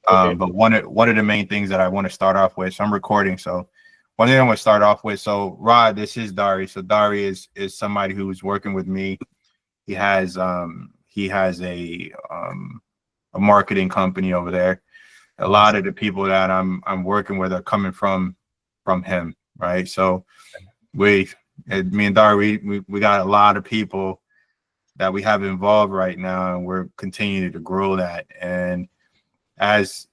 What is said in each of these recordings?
Okay. But one of the main things that I want to start off with, so I'm recording. So one thing I want to start off with. So Rod, this is Dari. So Dari is somebody who's working with me. He has a marketing company over there. A lot of the people that I'm working with are coming from him, right? So me and Dari, we got a lot of people that we have involved right now, and we're continuing to grow that. And as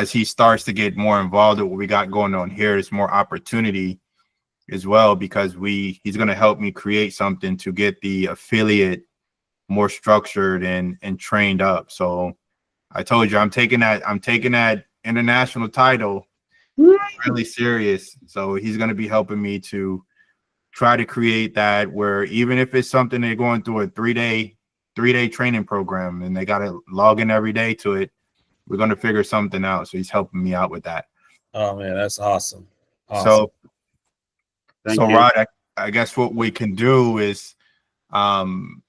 he starts to get more involved with what we got going on here, there's more opportunity as well, because he's going to help me create something to get the affiliate more structured and trained up. So I told you I'm taking that international title really serious. So he's going to be helping me to try to create that, where even if it's something they're going through a three-day training program and they got to log in every day to it, we're going to figure something out. So he's helping me out with that. Oh man, that's awesome. So Thank you. Rod, I guess what we can do is I'm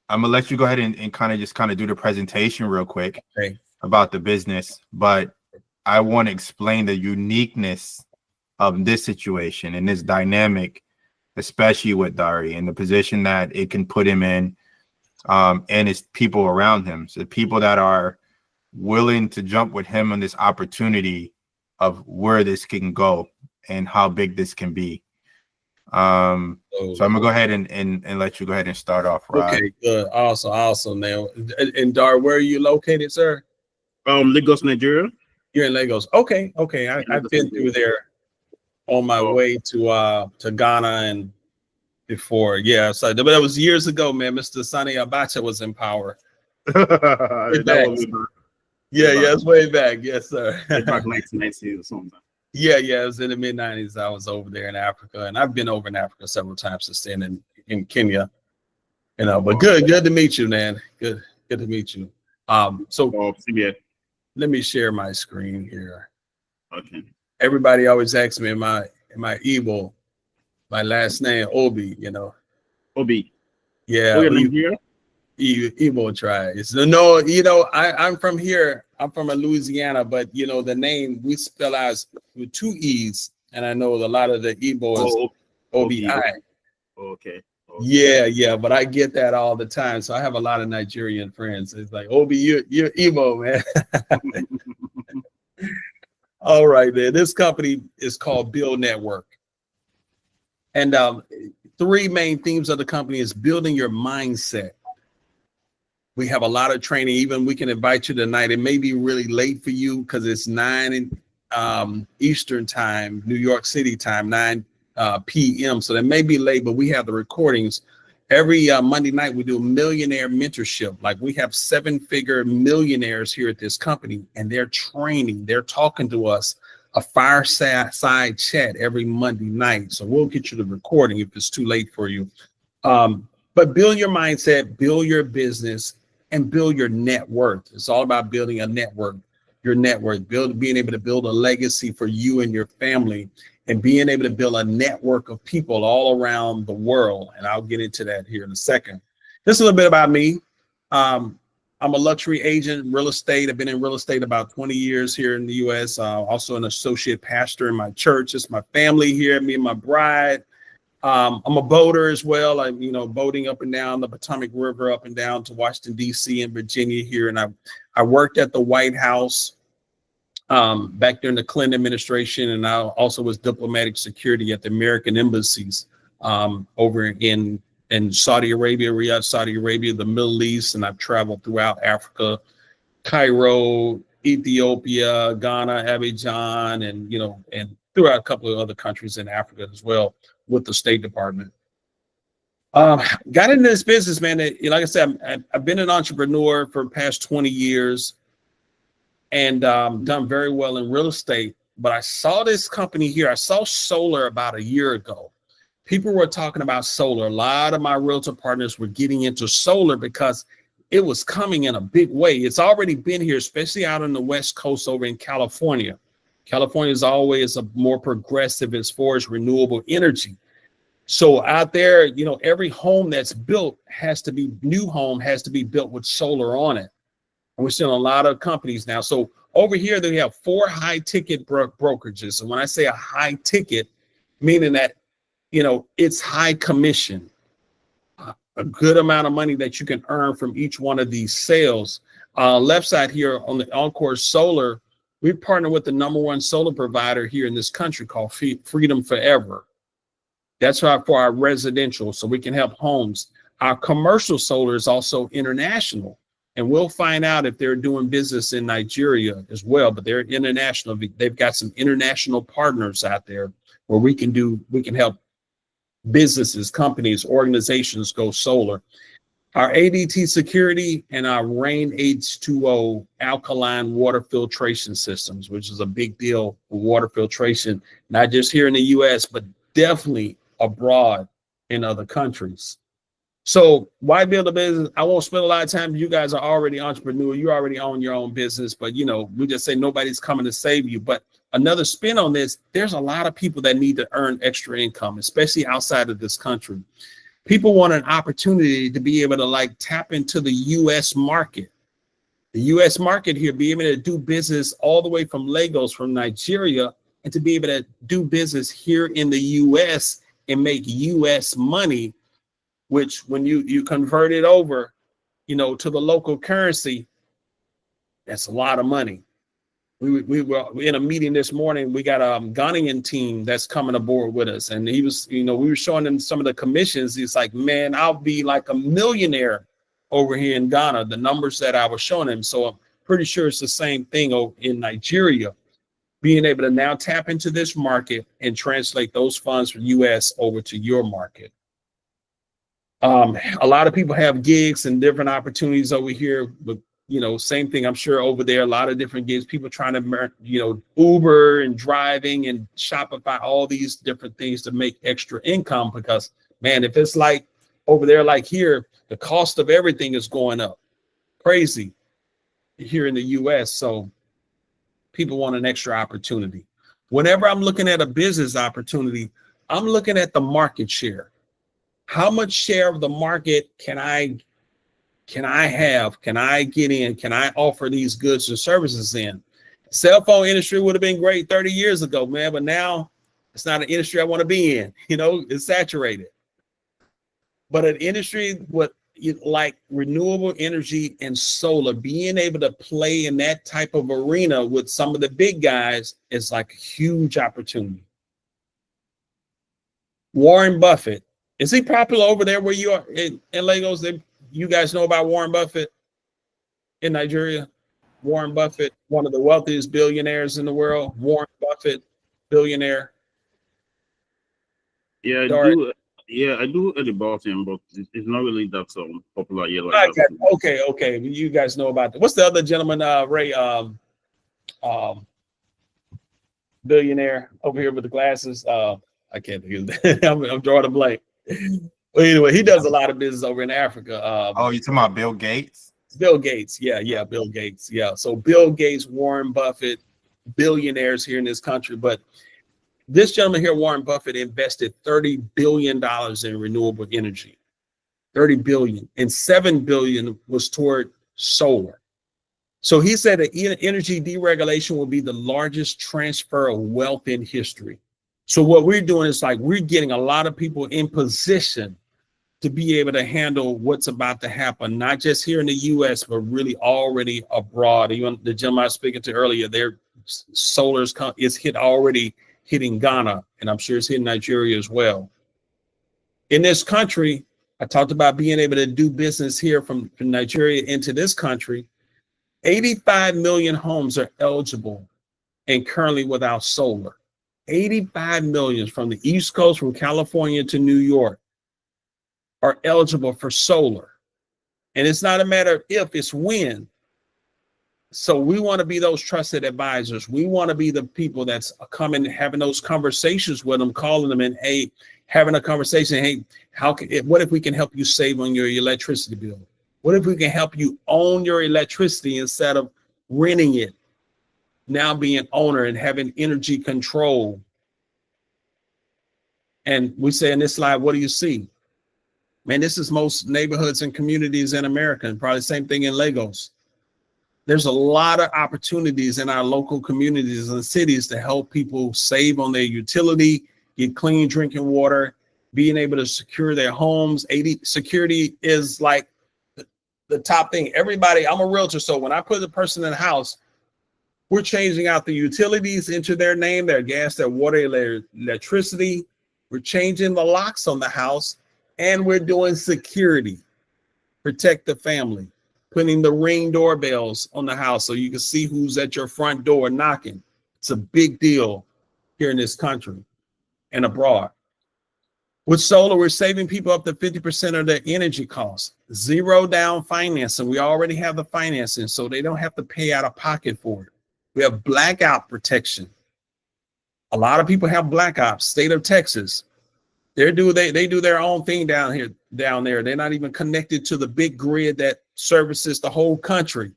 gonna let you go ahead and kind of do the presentation real quick about the business, but I want to explain the uniqueness of this situation and this dynamic, especially with Dari and the position that it can put him in, and his people around him. So people that are willing to jump with him on this opportunity of where this can go and how big this can be. So I'm gonna go ahead and let you go ahead and start off, Rod. Okay, good, awesome. Now, and Dar, where are you located, sir? Lagos, Nigeria. You're in Lagos. Okay. I've been through there on my way to Ghana and before. Yeah, so but that was years ago, man. Mr. Sani Abacha was in power. It's way back. Yes, sir. Back 1990s or something. Yeah, it was in the mid-90s. I was over there in Africa, and I've been over in Africa several times since then in Kenya. You know, but good to meet you, man. Good to meet you. Let me share my screen here. Okay. Everybody always asks me, am I Igbo? My last name Obi, you know. Obi. Yeah. Nigeria? Igbo tribes. No, you know, I'm from here. I'm from Louisiana, but you know the name we spell out with two E's, and I know a lot of the Igbo is O-B-I. Okay. Yeah, but I get that all the time. So I have a lot of Nigerian friends. It's like, Obi, you're Igbo, man. All right, man. This company is called Byld Network. And three main themes of the company is building your mindset. We have a lot of training. Even we can invite you tonight. It may be really late for you because it's 9 Eastern time, New York City time, 9 p.m. So that may be late, but we have the recordings. Every Monday night, we do millionaire mentorship. Like we have 7-figure millionaires here at this company, and they're training. They're talking to us, a fireside chat every Monday night. So we'll get you the recording if it's too late for you. But build your mindset, build your business, and build your net worth. It's all about building a network, your network, being able to build a legacy for you and your family, and being able to build a network of people all around the world. And I'll get into that here in a second. Just a little bit about me. I'm a luxury agent, real estate. I've been in real estate about 20 years here in the U.S. Also an associate pastor in my church. It's my family here, me and my bride. I'm a boater as well. I'm, boating up and down the Potomac River, up and down to Washington, D.C. and Virginia here. And I worked at the White House back during the Clinton administration. And I also was diplomatic security at the American embassies over in Saudi Arabia, Riyadh, Saudi Arabia, the Middle East. And I've traveled throughout Africa, Cairo, Ethiopia, Ghana, Abidjan, and throughout a couple of other countries in Africa as well, with the State Department. Got into this business, man. Like I said, I've been an entrepreneur for the past 20 years and done very well in real estate. But I saw this company here. I saw solar about a year ago. People were talking about solar. A lot of my realtor partners were getting into solar because it was coming in a big way. It's already been here, especially out on the West Coast over in California. California is always a more progressive as far as renewable energy. So out there, every home that's built new home has to be built with solar on it. And we're seeing a lot of companies now. So Over here, they have 4 high ticket brokerages. And when I say a high ticket, meaning that, you know, it's high commission, a good amount of money that you can earn from each one of these sales. Left side here on the Encore Solar, we partner with the #1 solar provider here in this country called Freedom Forever. That's for our residential, so we can help homes. Our commercial solar is also international, and we'll find out if they're doing business in Nigeria as well, but they're international. They've got some international partners out there where we can help businesses, companies, organizations go solar. Our ADT security and our Rain H2O alkaline water filtration systems, which is a big deal for water filtration, not just here in the US, but definitely abroad in other countries. So why build a business? I won't spend a lot of time. You guys are already entrepreneur. You already own your own business, but you know, we just say nobody's coming to save you. But another spin on this, there's a lot of people that need to earn extra income, especially outside of this country. People want an opportunity to be able to like tap into the US market. The US market here, be able to do business all the way from Lagos, from Nigeria, and to be able to do business here in the US and make US money, which when you convert it over, you know, to the local currency, that's a lot of money. We were in a meeting this morning. We got a Ghanaian team that's coming aboard with us. And he was, you know, we were showing him some of the commissions. He's like, man, I'll be like a millionaire over here in Ghana, the numbers that I was showing him. So I'm pretty sure it's the same thing in Nigeria, being able to now tap into this market and translate those funds from US over to your market. A lot of people have gigs and different opportunities over here, but you know, same thing. I'm sure over there, a lot of different gigs, people trying to, you know, Uber and driving and Shopify, all these different things to make extra income. Because, man, if it's like over there, like here, the cost of everything is going up crazy here in the US. So people want an extra opportunity. Whenever I'm looking at a business opportunity, I'm looking at the market share. How much share of the market can I have? Can I get in? Can I offer these goods and services in? Cell phone industry would have been great 30 years ago, man, but now it's not an industry I want to be in. You know, it's saturated. But an industry with like renewable energy and solar, being able to play in that type of arena with some of the big guys is like a huge opportunity. Warren Buffett, is he popular over there where you are in Lagos? You guys know about Warren Buffett in Nigeria? Warren Buffett, one of the wealthiest billionaires in the world. Warren Buffett, billionaire. Yeah, I Sorry. do. Yeah, I do heard about him, but it's not really that popular yet. Like Okay. You guys know about that. What's the other gentleman, Ray? Billionaire over here with the glasses. I can't think of that. I'm drawing a blank. Well, anyway, he does a lot of business over in Africa. Oh, you talking about Bill Gates? Bill Gates. Yeah, Bill Gates. Yeah. So Bill Gates, Warren Buffett, billionaires here in this country. But this gentleman here, Warren Buffett, invested $30 billion in renewable energy. 30 billion, and 7 billion was toward solar. So he said that energy deregulation will be the largest transfer of wealth in history. So what we're doing is like we're getting a lot of people in position to be able to handle what's about to happen, not just here in the US, but really already abroad. Even the gentleman I was speaking to earlier, their solar is already hitting Ghana, and I'm sure it's hitting Nigeria as well. In this country, I talked about being able to do business here from Nigeria into this country. 85 million homes are eligible and currently without solar. 85 million from the East Coast, from California to New York, are eligible for solar. And it's not a matter of if, it's when. So we want to be those trusted advisors. We want to be the people that's coming, having those conversations with them, calling them and, hey, having a conversation. Hey, what if we can help you save on your electricity bill? What if we can help you own your electricity instead of renting it? Now being owner and having energy control. And we say in this slide, what do you see? Man, this is most neighborhoods and communities in America, and probably the same thing in Lagos. There's a lot of opportunities in our local communities and cities to help people save on their utility, get clean drinking water, being able to secure their homes. Security is like the top thing. Everybody, I'm a realtor, so when I put a person in a house, we're changing out the utilities into their name, their gas, their water, their electricity. We're changing the locks on the house, and we're doing security, protect the family, putting the Ring doorbells on the house so you can see who's at your front door knocking. It's a big deal here in this country and abroad. With solar, we're saving people up to 50% of their energy costs. Zero down financing. We already have the financing, so they don't have to pay out of pocket for it. We have blackout protection. A lot of people have blackouts. State of Texas, they do their own thing down there. They're not even connected to the big grid that services the whole country.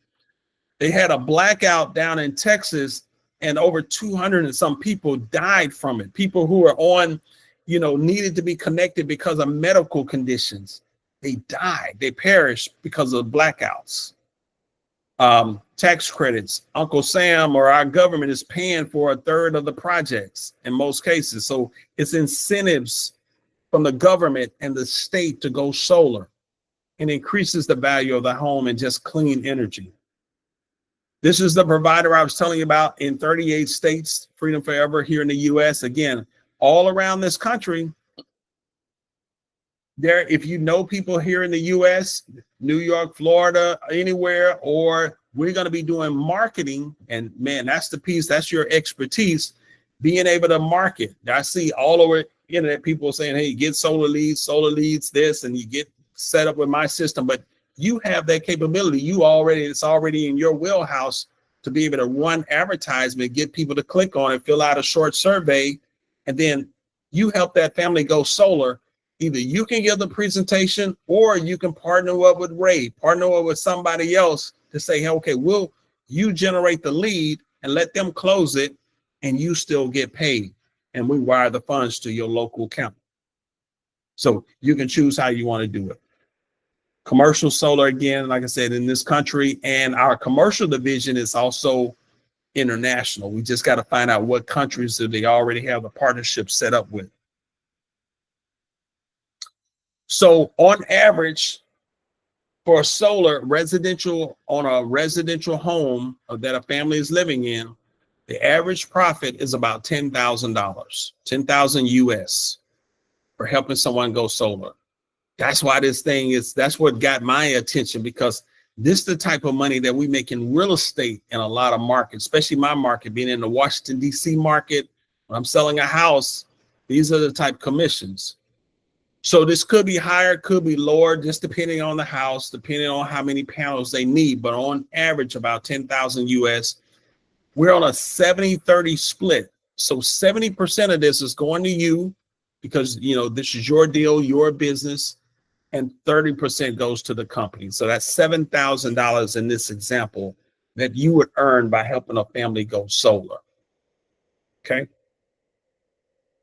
They had a blackout down in Texas, and over 200 and some people died from it. People who are on, needed to be connected because of medical conditions. They died. They perished because of blackouts. Tax credits. Uncle Sam or our government is paying for a third of the projects in most cases. So it's incentives from the government and the state to go solar, and increases the value of the home and just clean energy. This is the provider I was telling you about in 38 states, Freedom Forever here in the US. Again, all around this country. There, if you know people here in the US, New York, Florida, anywhere, or we're going to be doing marketing, and man, that's the piece, that's your expertise, being able to market. I see all over internet people saying, hey, get solar leads this, and you get set up with my system. But you have that capability. It's already in your wheelhouse to be able to run advertisement, get people to click on it, fill out a short survey, and then you help that family go solar. Either you can give the presentation, or you can partner up with Ray, partner up with somebody else to say, hey, okay, you generate the lead and let them close it, and you still get paid. And we wire the funds to your local account. So you can choose how you want to do it. Commercial solar, again, like I said, in this country, and our commercial division is also international. We just got to find out what countries do they already have the partnership set up with. So on average, for a solar residential, on a residential home that a family is living in, the average profit is about $10,000, $10,000 US for helping someone go solar. That's why that's what got my attention, because this is the type of money that we make in real estate in a lot of markets, especially my market, being in the Washington, D.C. market. When I'm selling a house, these are the type commissions. So this could be higher, could be lower, just depending on the house, depending on how many panels they need. But on average, about 10,000 US. We're on a 70-30 split. So 70% of this is going to you because, this is your deal, your business, and 30% goes to the company. So that's $7,000 in this example that you would earn by helping a family go solar. Okay.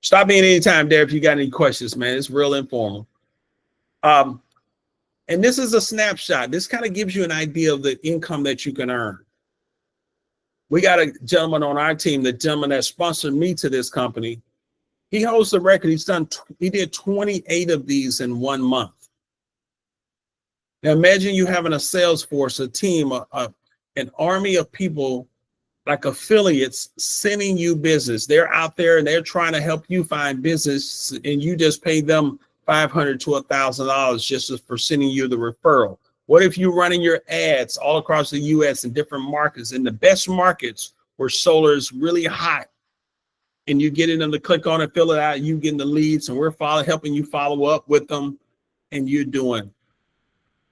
Stop me anytime there if you got any questions, man. It's real informal. And this is a snapshot. This kind of gives you an idea of the income that you can earn. We got a gentleman on our team, the gentleman that sponsored me to this company. He holds the record. He did 28 of these in 1 month. Now imagine you having a sales force, a team, an army of people like affiliates sending you business. They're out there and they're trying to help you find business, and you just pay them $500 to $1,000 just for sending you the referral. What if you're running your ads all across the US in different markets, in the best markets where solar is really hot, and you're getting them to click on it, fill it out, you getting the leads, and we're helping you follow up with them, and you're doing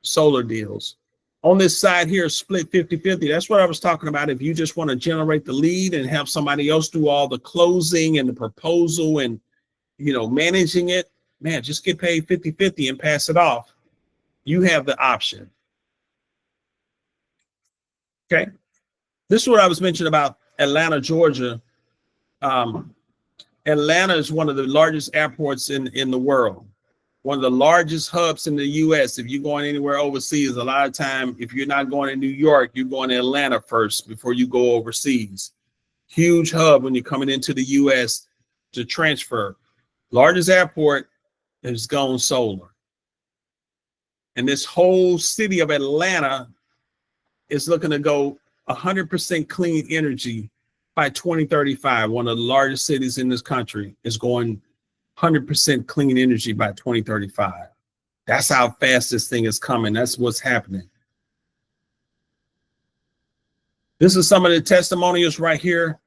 solar deals. On this side here, split 50-50. That's what I was talking about. If you just want to generate the lead and have somebody else do all the closing and the proposal and, managing it, man, just get paid 50-50 and pass it off. You have the option. Okay. This is what I was mentioning about Atlanta, Georgia. Atlanta is one of the largest airports in the world. one of the largest hubs in the US. If you're going anywhere overseas, a lot of time, if you're not going to New York, you're going to Atlanta first before you go overseas. Huge hub when you're coming into the US to transfer. Largest airport has gone solar. And this whole city of Atlanta is looking to go 100% clean energy by 2035. One of the largest cities in this country is going 100% clean energy by 2035. That's how fast this thing is coming. That's what's happening. This is some of the testimonials right here.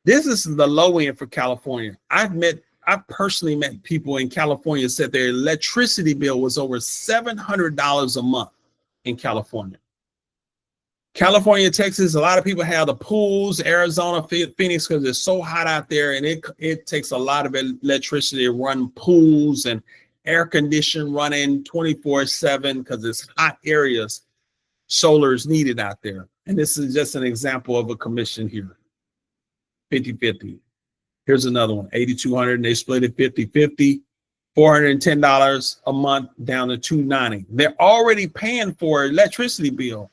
This is the low end for California. I've personally met people in California said their electricity bill was over $700 a month in California. California, Texas, a lot of people have the pools, Arizona, Phoenix, because it's so hot out there, and it takes a lot of electricity to run pools and air condition running 24/7 because it's hot areas. Solar is needed out there. And this is just an example of a commission here. 50-50. Here's another one, 8,200, and they split it 50-50, $410 a month down to $290. They're already paying for electricity bill.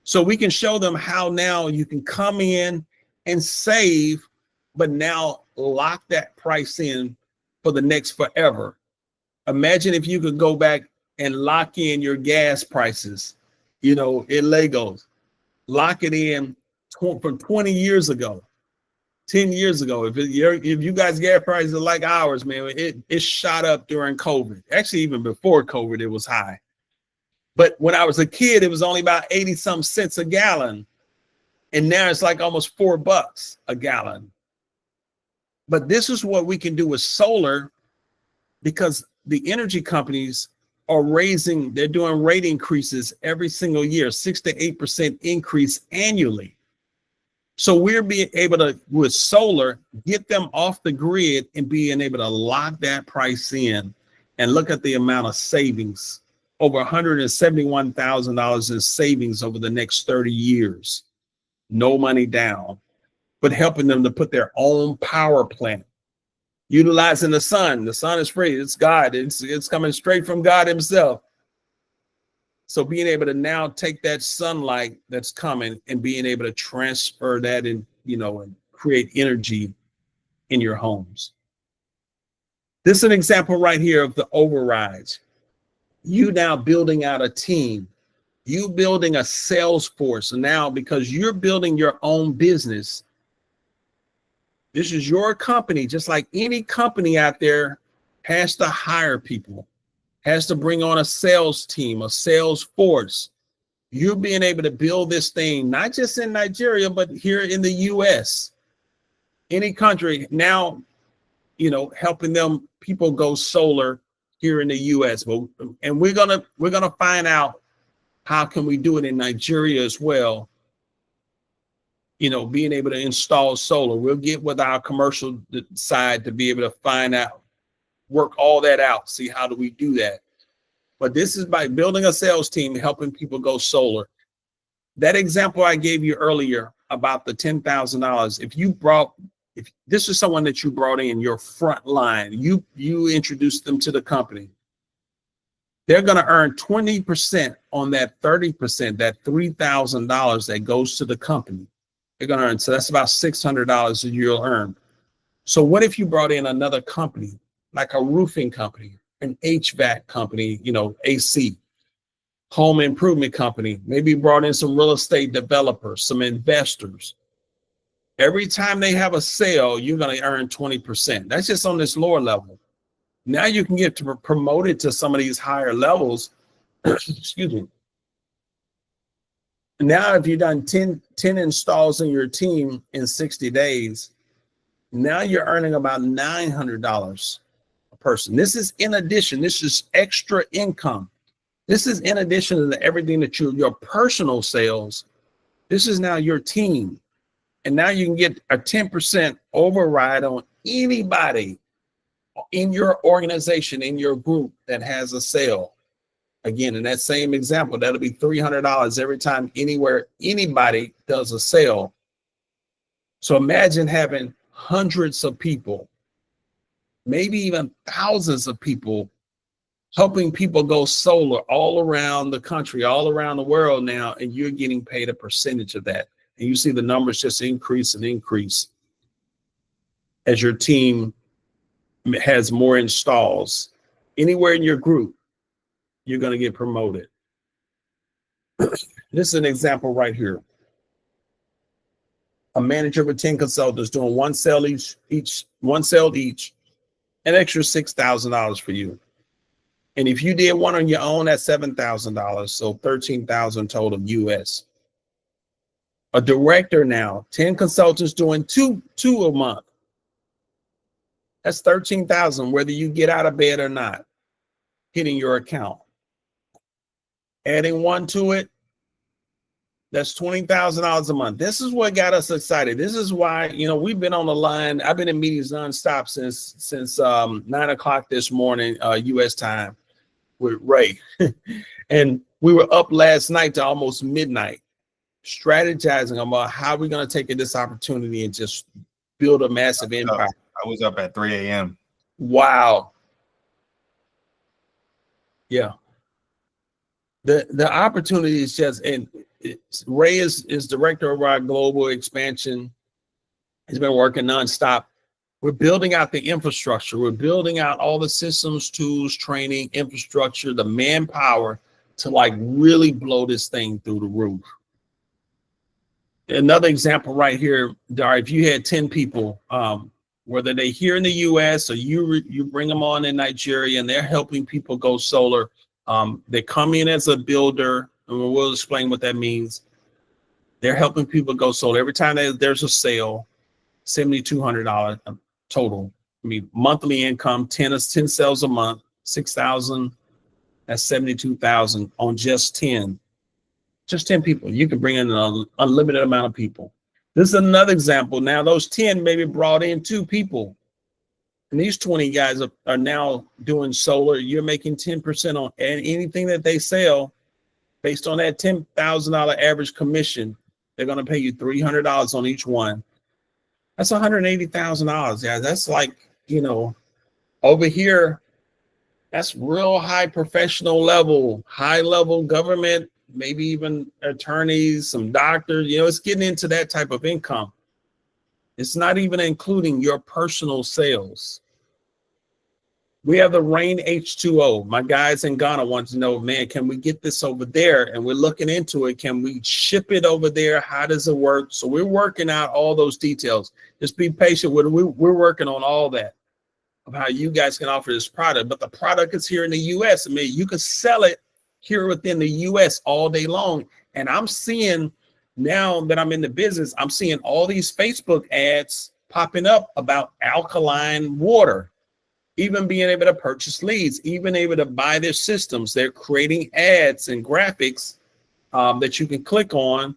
So we can show them how now you can come in and save, but now lock that price in for the next forever. Imagine if you could go back and lock in your gas prices, in Legos, lock it in from 20 years ago, 10 years ago. If you guys' gas prices are like ours, man, it shot up during COVID. Actually, even before COVID, it was high. But when I was a kid, it was only about 80 some cents a gallon. And now it's like almost $4 a gallon. But this is what we can do with solar, because the energy companies are they're doing rate increases every single year, 6 to 8% increase annually. So we're being able to, with solar, get them off the grid and being able to lock that price in and look at the amount of savings. Over $171,000 in savings over the next 30 years. No money down, but helping them to put their own power plant. Utilizing the sun. The sun is free. It's God. It's coming straight from God himself. So being able to now take that sunlight that's coming and being able to transfer that and create energy in your homes. This is an example right here of the overrides. You now building out a team, you building a sales force. And now, because you're building your own business, this is your company, just like any company out there has to hire people, has to bring on a sales team, a sales force. You're being able to build this thing, not just in Nigeria, but here in the US, any country now, helping them people go solar here in the US. And we're gonna find out how can we do it in Nigeria as well. Being able to install solar. We'll get with our commercial side to be able to find out, work all that out, see how do we do that. But this is by building a sales team, helping people go solar. That example I gave you earlier about the $10,000, if this is someone that you brought in your front line, you introduced them to the company, they're going to earn 20% on that 30%, that $3,000 that goes to the company. They're going to earn, so that's about $600 that you'll earn. So what if you brought in another company, like a roofing company, an HVAC company, AC, home improvement company, maybe brought in some real estate developers, some investors. Every time they have a sale, you're going to earn 20%. That's just on this lower level. Now you can get promoted to some of these higher levels. Excuse me. Now, if you've done 10 installs in your team in 60 days, now you're earning about $900 a person. This is in addition. This is extra income. This is in addition to everything that your personal sales. This is now your team. And now you can get a 10% override on anybody in your organization, in your group that has a sale. Again, in that same example, that'll be $300 every time anybody does a sale. So imagine having hundreds of people, maybe even thousands of people helping people go solar all around the country, all around the world now, and you're getting paid a percentage of that. And you see the numbers just increase and increase as your team has more installs. Anywhere in your group, you're going to get promoted. This is an example right here. A manager with 10 consultants doing one sale each, an extra $6,000 for you. And if you did one on your own, that's $7,000. So $13,000 total US. A director now, 10 consultants doing two a month. That's $13,000, whether you get out of bed or not, hitting your account. Adding one to it, that's $20,000 a month. This is what got us excited. This is why, we've been on the line. I've been in meetings nonstop since 9 o'clock this morning, US time, with Ray. And we were up last night to almost midnight, strategizing about how we're going to take this opportunity and just build a massive empire. I was up at 3 a.m. Wow. Yeah. The opportunity is just, and Ray is director of our global expansion. He's been working nonstop. We're building out the infrastructure. We're building out all the systems, tools, training, infrastructure, the manpower to really blow this thing through the roof. Another example right here, Dar, if you had 10 people, whether they're here in the US or you bring them on in Nigeria and they're helping people go solar, they come in as a builder, and we'll explain what that means. They're helping people go solar. Every time there's a sale, $7,200 total. I mean, monthly income, 10 sales a month, 6,000. That's 72,000 on just 10. Just 10 people. You can bring in an unlimited amount of people. This is another example. Now, those 10 maybe brought in 2 people. And these 20 guys are now doing solar. You're making 10% on anything that they sell based on that $10,000 average commission. They're going to pay you $300 on each one. That's $180,000, guys. That's over here, that's real high professional level, high level government, maybe even attorneys, some doctors. It's getting into that type of income. It's not even including your personal sales. We have the Rain H2O. My guys in Ghana want to know, man, can we get this over there? And we're looking into it. Can we ship it over there? How does it work? So we're working out all those details. Just be patient with it. We're working on all that of how you guys can offer this product. But the product is here in the US. I mean, you can sell it here within the US all day long. And I'm seeing, now that I'm in the business, I'm seeing all these Facebook ads popping up about alkaline water, even being able to purchase leads, even able to buy their systems. They're creating ads and graphics that you can click on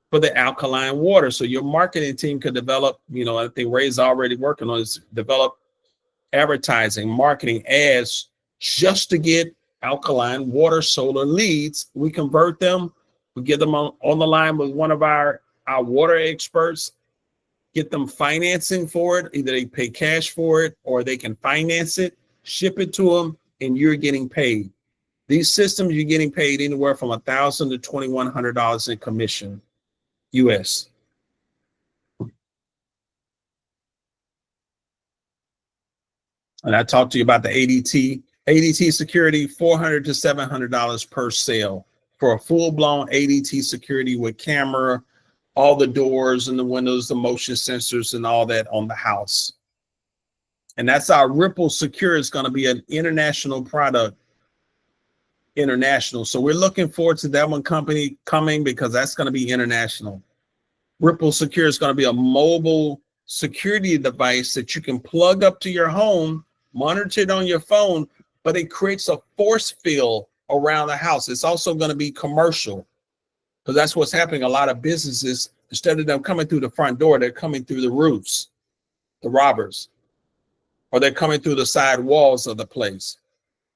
for the alkaline water. So your marketing team could develop, I think Ray's already working on this, develop advertising, marketing ads just to get alkaline water solar leads. We convert them. We get them on the line with one of our water experts, get them financing for it. Either they pay cash for it or they can finance it, ship it to them, and you're getting paid. These systems, you're getting paid anywhere from $1,000 to $2,100 in commission, US. And I talked to you about the ADT. ADT security, $400 to $700 per sale for a full-blown ADT security with camera, all the doors and the windows, the motion sensors and all that on the house. And that's our Ripple Secure. It's going to be an international product. International. So we're looking forward to that one company coming because that's going to be international. Ripple Secure is going to be a mobile security device that you can plug up to your home, monitor it on your phone, but it creates a force field around the house. It's also going to be commercial because that's what's happening. A lot of businesses, instead of them coming through the front door, they're coming through the roofs, the robbers, or they're coming through the side walls of the place.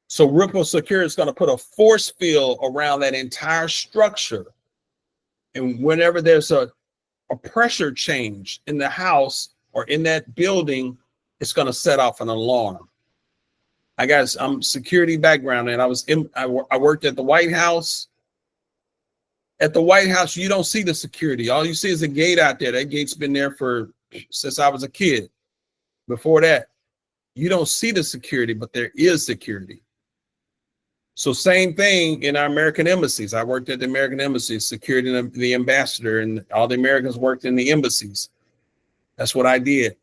So Ripple Secure is going to put a force field around that entire structure. And whenever there's a pressure change in the house or in that building, it's going to set off an alarm. I'm security background, and I worked at the White House. At the White House, you don't see the security. All you see is a gate out there. That gate's been there since I was a kid. Before that, you don't see the security, but there is security. So same thing in our American embassies. I worked at the American embassy, security, the ambassador, and all the Americans worked in the embassies. That's what I did.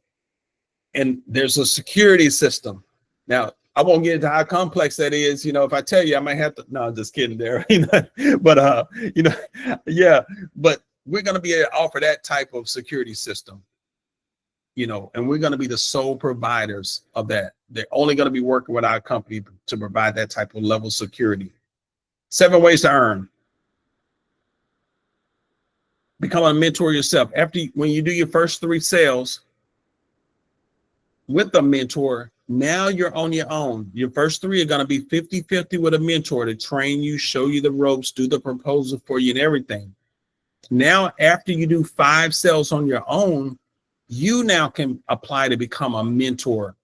And there's a security system. Now, I won't get into how complex that is. You know, if I tell you, I might have to, no, just kidding there. But, yeah, but we're going to be able to offer that type of security system, you know, and we're going to be the sole providers of that. They're only going to be working with our company to provide that type of level of security. 7 ways to earn. Become a mentor yourself. When you do your first 3 sales with a mentor, now you're on your own. Your first 3 are going to be 50-50 with a mentor to train you, show you the ropes, do the proposal for you and everything. Now, after you do 5 sales on your own, you now can apply to become a mentor.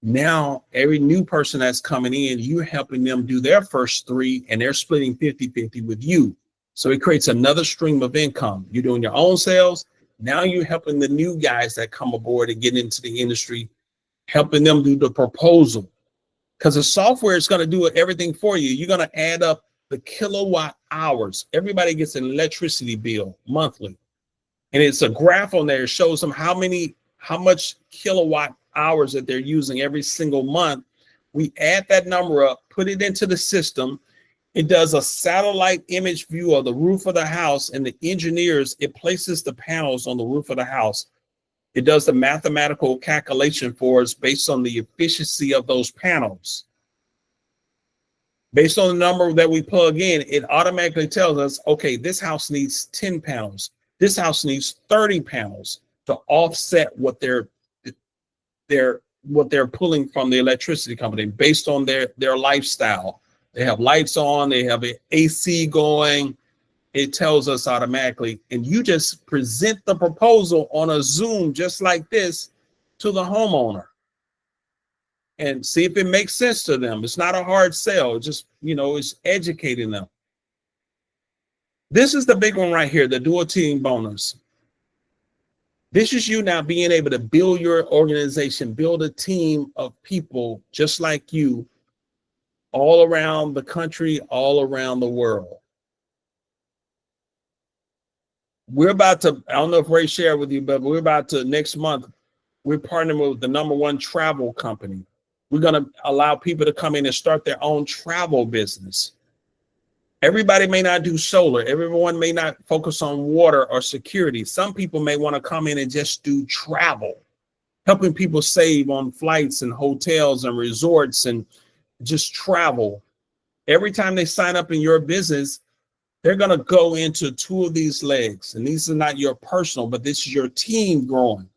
Now, every new person that's coming in, you're helping them do their first 3, and they're splitting 50-50 with you. So it creates another stream of income. You're doing your own sales. Now you're helping the new guys that come aboard and get into the industry, helping them do the proposal, because the software is going to do everything for you. You're going to add up the kilowatt hours. Everybody gets an electricity bill monthly, and it's a graph on there. It shows them how much kilowatt hours that they're using every single month. We add that number up, put it into the system. It does a satellite image view of the roof of the house, and the engineers, it places the panels on the roof of the house. It does the mathematical calculation for us based on the efficiency of those panels. Based on the number that we plug in, it automatically tells us, okay, this house needs 10 panels. This house needs 30 panels to offset what they're pulling from the electricity company based on their lifestyle. They have lights on, they have an AC going. It tells us automatically, and you just present the proposal on a Zoom just like this to the homeowner and see if it makes sense to them. It's not a hard sell. Just, you know, it's educating them. This is the big one right here, the dual team bonus. This is you now being able to build your organization, build a team of people just like you all around the country, all around the world. We're about to, I don't know if Ray shared with you, but we're about to, next month, we're partnering with the #1 travel company. We're going to allow people to come in and start their own travel business. Everybody may not do solar. Everyone may not focus on water or security. Some people may want to come in and just do travel, helping people save on flights and hotels and resorts and just travel. Every time they sign up in your business, they're going to go into 2 of these legs. And these are not your personal, but this is your team growing.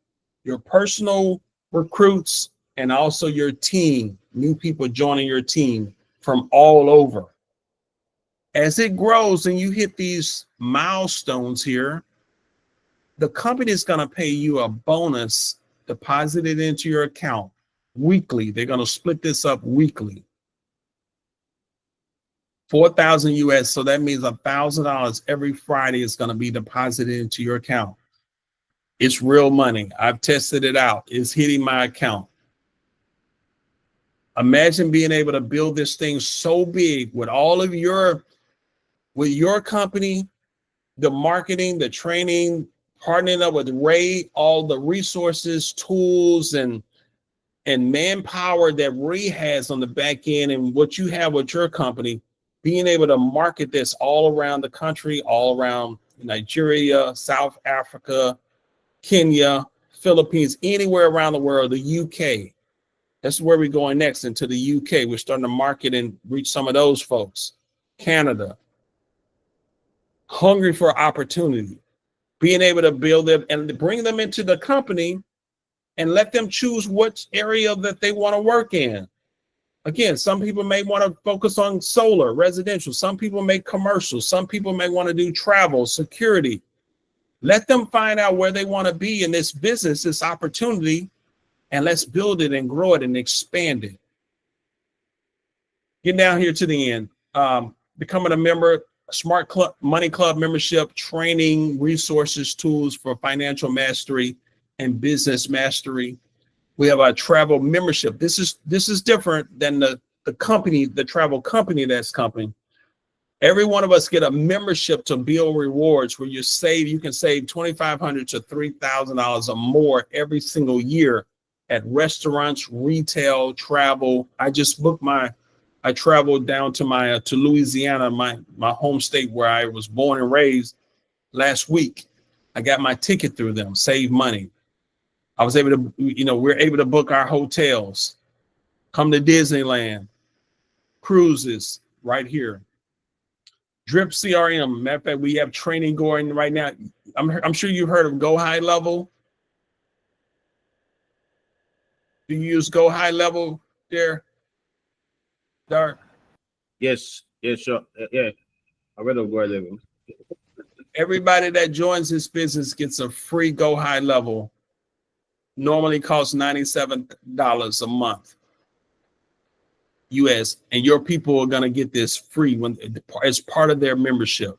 Your personal recruits and also your team, new people joining your team from all over. As it grows and you hit these milestones here, the company is going to pay you a bonus deposited into your account weekly. They're going to split this up weekly. 4,000 US, so that means $1,000 every Friday is going to be deposited into your account. It's real money. I've tested it out. It's hitting my account. Imagine being able to build this thing so big with all of your company, the marketing, the training, partnering up with Ray, all the resources, tools, and manpower that Ray has on the back end, and what you have with your company. Being able to market this all around the country, all around Nigeria, South Africa, Kenya, Philippines, anywhere around the world, the UK. That's where we're going next, into the UK. We're starting to market and reach some of those folks. Canada. Hungry for opportunity. Being able to build them and bring them into the company and let them choose which area that they want to work in. Again, some people may want to focus on solar, residential. Some people may commercial. Some people may want to do travel, security. Let them find out where they want to be in this business, this opportunity, and let's build it and grow it and expand it. Getting down here to the end. Becoming a member, Smart Club, Money Club membership, training, resources, tools for financial mastery and business mastery. We have our travel membership. This is different than the company, the travel company that's coming. Every one of us get a membership to Byld Rewards where you can save $2,500 to $3,000 or more every single year at restaurants, retail, travel. I just booked I traveled down to to Louisiana, my home state where I was born and raised last week. I got my ticket through them, save money. I was able to, we're able to book our hotels, come to Disneyland, cruises right here. Drip CRM. Matter of fact, we have training going right now. I'm sure you've heard of Go High Level. Do you use Go High Level there, Dark? Yes, sure. Yeah, I read of Go High Level. Everybody that joins this business gets a free Go High Level. Normally costs $97 a month US, and your people are going to get this free as part of their membership.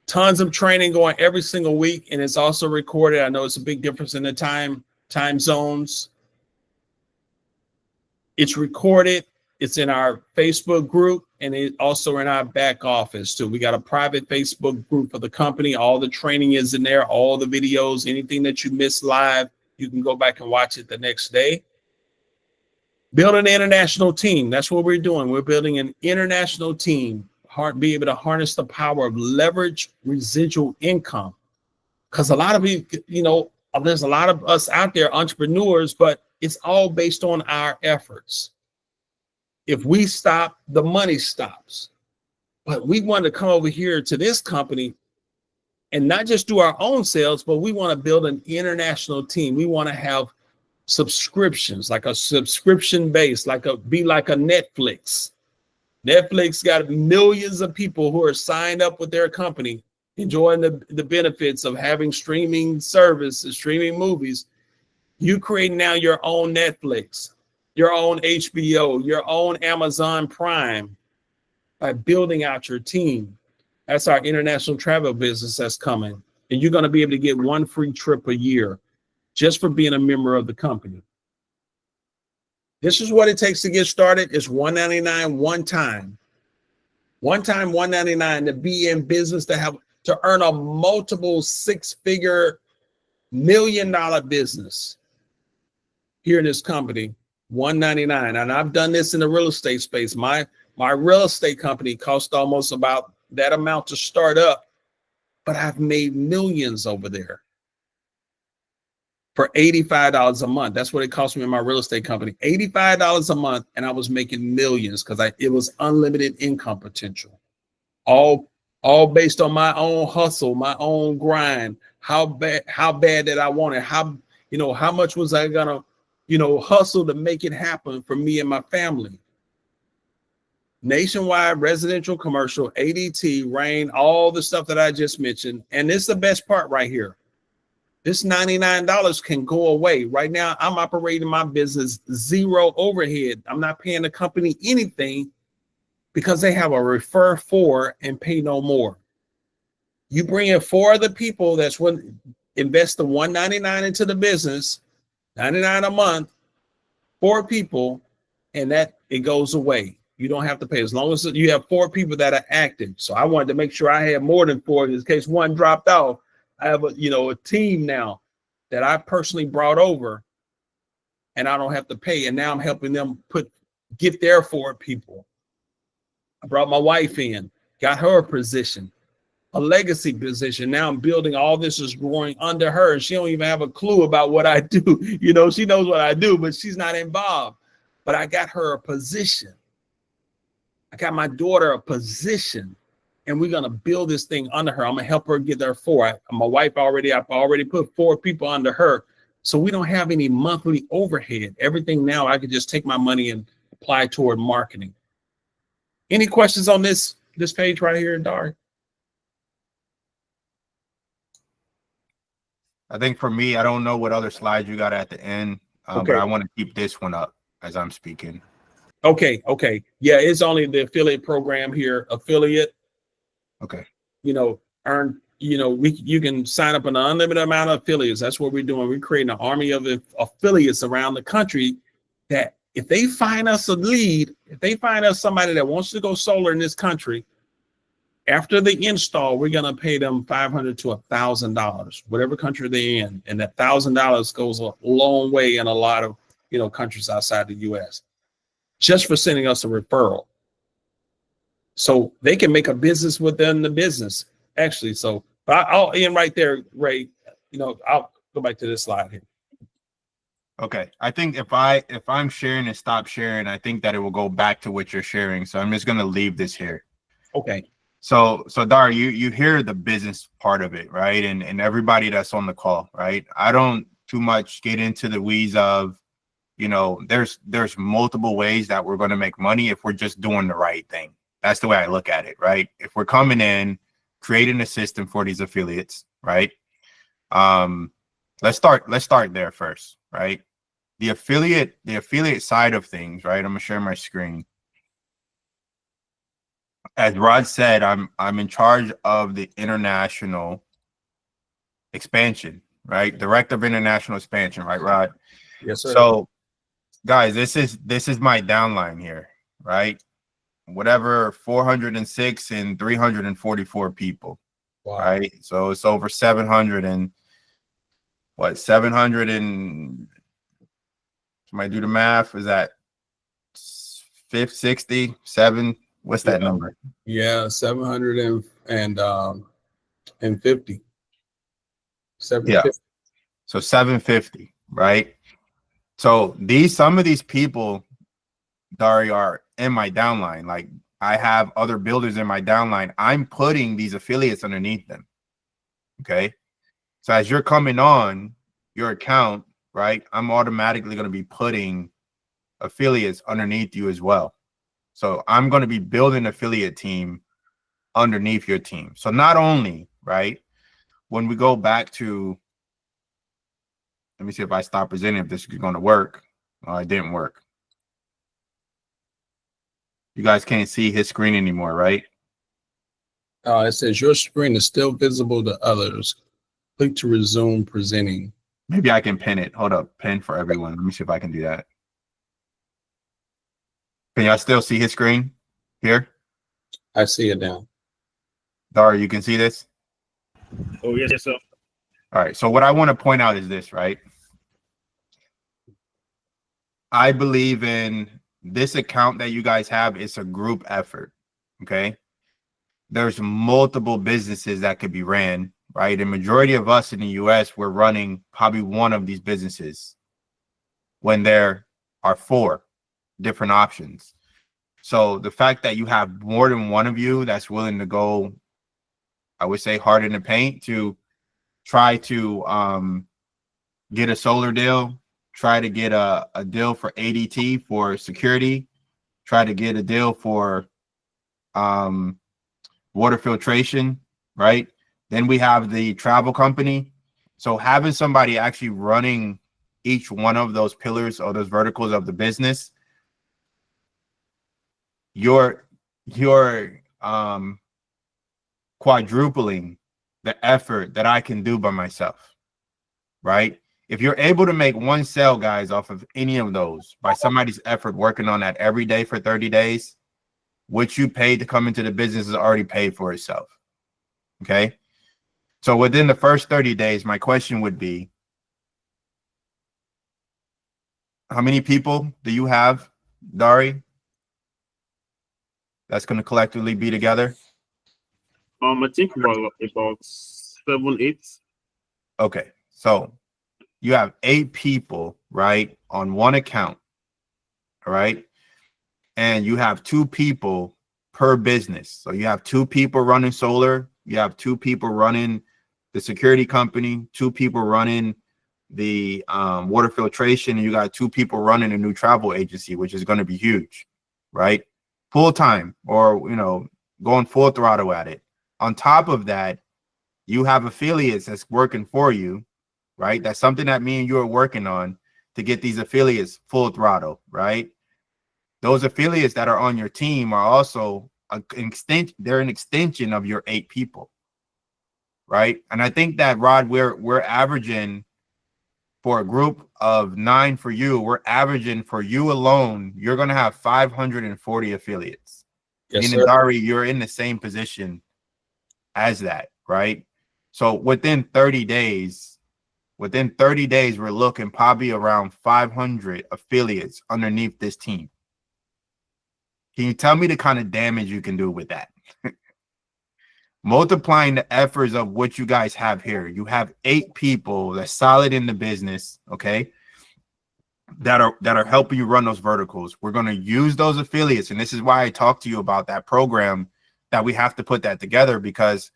Tons of training going every single week, and it's also recorded. I know it's a big difference in the time zones. It's recorded. It's in our Facebook group, and it's also in our back office too. We got a private Facebook group for the company. All the training is in there, all the videos, anything that you missed live, you can go back and watch it the next day. Build an international team. That's what we're doing. We're building an international team. Be able to harness the power of leverage residual income. Because a lot of people, there's a lot of us out there, entrepreneurs, but it's all based on our efforts. If we stop, the money stops. But we want to come over here to this company and not just do our own sales, but we want to build an international team. We want to have subscriptions, like a subscription base, be like a Netflix. Netflix got millions of people who are signed up with their company, enjoying the benefits of having streaming services, streaming movies. You create now your own Netflix, your own HBO, your own Amazon Prime by building out your team. That's our international travel business that's coming. And you're going to be able to get one free trip a year just for being a member of the company. This is what it takes to get started. It's $199 one time. One time, $199 to be in business, to earn a multiple six-figure $1 million business here in this company, $199. And I've done this in the real estate space. My real estate company cost almost about that amount to start up, but I've made millions over there for $85 a month. That's what it cost me in my real estate company, $85 a month. And I was making millions because it was unlimited income potential. All based on my own hustle, my own grind, how bad that I wanted, how much was I gonna, hustle to make it happen for me and my family. Nationwide, residential, commercial, ADT, rain, all the stuff that I just mentioned. And this is the best part right here. This $99 can go away. Right now, I'm operating my business zero overhead. I'm not paying the company anything because they have a refer for and pay no more. You bring in 4 other people that's invest the $199 into the business, $99 a month, 4 people, and that it goes away. You don't have to pay as long as you have 4 people that are active. So I wanted to make sure I had more than 4 in case one dropped off. I have a team now that I personally brought over, and I don't have to pay. And now I'm helping them get their 4 people. I brought my wife in, got her a position, a legacy position. Now I'm building all this is growing under her. And she don't even have a clue about what I do. She knows what I do, but she's not involved. But I got her a position. I got my daughter a position. And we're gonna build this thing under her. I'm gonna help her get there 4. My wife I've already put 4 people under her, so we don't have any monthly overhead. Everything now I could just take my money and apply toward marketing. Any questions on this page right here, Dari? I think for me, I don't know what other slides you got at the end, Okay. but I want to keep this one up. as I'm speaking. Okay. Yeah, it's only the affiliate program here. Affiliate, Okay. Earn, you can sign up an unlimited amount of affiliates. That's what we're doing. We're creating an army of affiliates around the country that if they find us a lead, if they find us somebody that wants to go solar in this country, after the install, we're going to pay them $500 to $1,000, whatever country they're in. And that $1,000 goes a long way in a lot of, countries outside the US, just for sending us a referral. So they can make a business within the business, actually. So I'll end right there, Ray. I'll go back to this slide here. Okay. I think if I'm sharing and stop sharing, I think that it will go back to what you're sharing. So I'm just going to leave this here. Okay. So Dar, you hear the business part of it, right? And everybody that's on the call, right? I don't too much get into the weeds of, there's multiple ways that we're going to make money if we're just doing the right thing. That's the way I look at it, right? If we're coming in, creating a system for these affiliates, right? Let's start there first, right? The affiliate side of things, right? I'm gonna share my screen. As Rod said, I'm in charge of the international expansion, right? Director of international expansion, right, Rod? Yes, sir. So, guys, this is my downline here, right? Whatever, 406 and 344 people. Wow. Right? So it's over 700 and somebody do the math, is that 67? What's that number? Yeah, 750. 750. Yeah. So 750, right? So some of these people, Dari, are in my downline. Like, I have other builders in my downline. I'm putting these affiliates underneath them. Okay. So as you're coming on your account, right, I'm automatically going to be putting affiliates underneath you as well. So I'm going to be building an affiliate team underneath your team. So not only, right, when we go back to, let me see if I stop presenting, if this is going to work. Oh, it didn't work. You guys can't see his screen anymore, right? It says your screen is still visible to others. Click to resume presenting. Maybe I can pin it. Hold up, pin for everyone. Let me see if I can do that. Can y'all still see his screen here? I see it now. Dar, you can see this? Oh, yes, sir. All right. So what I want to point out is this, right? I believe in this account that you guys have. It's a group effort. Okay. There's multiple businesses that could be ran, right? The majority of us in the US, we're running probably one of these businesses when there are 4 different options. So the fact that you have more than one of you that's willing to go, I would say, hard in the paint to try to get a solar deal, try to get a deal for ADT for security, try to get a deal for water filtration, right? Then we have the travel company. So having somebody actually running each one of those pillars or those verticals of the business, you're quadrupling the effort that I can do by myself, right? If you're able to make one sale, guys, off of any of those by somebody's effort working on that every day for 30 days, what you paid to come into the business is already paid for itself. Okay. So within the first 30 days, my question would be, how many people do you have, Dari, that's going to collectively be together? I think about 7, 8. Okay. So you have 8 people, right, on one account. All right. And you have 2 people per business. So you have 2 people running solar. You have 2 people running the security company, 2 people running the water filtration, and you got 2 people running a new travel agency, which is going to be huge, right? Full time, or going full throttle at it. On top of that, you have affiliates that's working for you, right? That's something that me and you are working on to get these affiliates full throttle, right? Those affiliates that are on your team are also an extension. They're an extension of your 8 people, right? And I think that, Rod, we're averaging for a group of 9 for you. We're averaging for you alone. You're going to have 540 affiliates. Yes, Meaning, sir. Dari, you're in the same position as that, right? So within 30 days, we're looking probably around 500 affiliates underneath this team. Can you tell me the kind of damage you can do with that? Multiplying the efforts of what you guys have here. You have 8 people that's solid in the business, okay, that are helping you run those verticals. We're going to use those affiliates, and this is why I talked to you about that program, that we have to put that together, because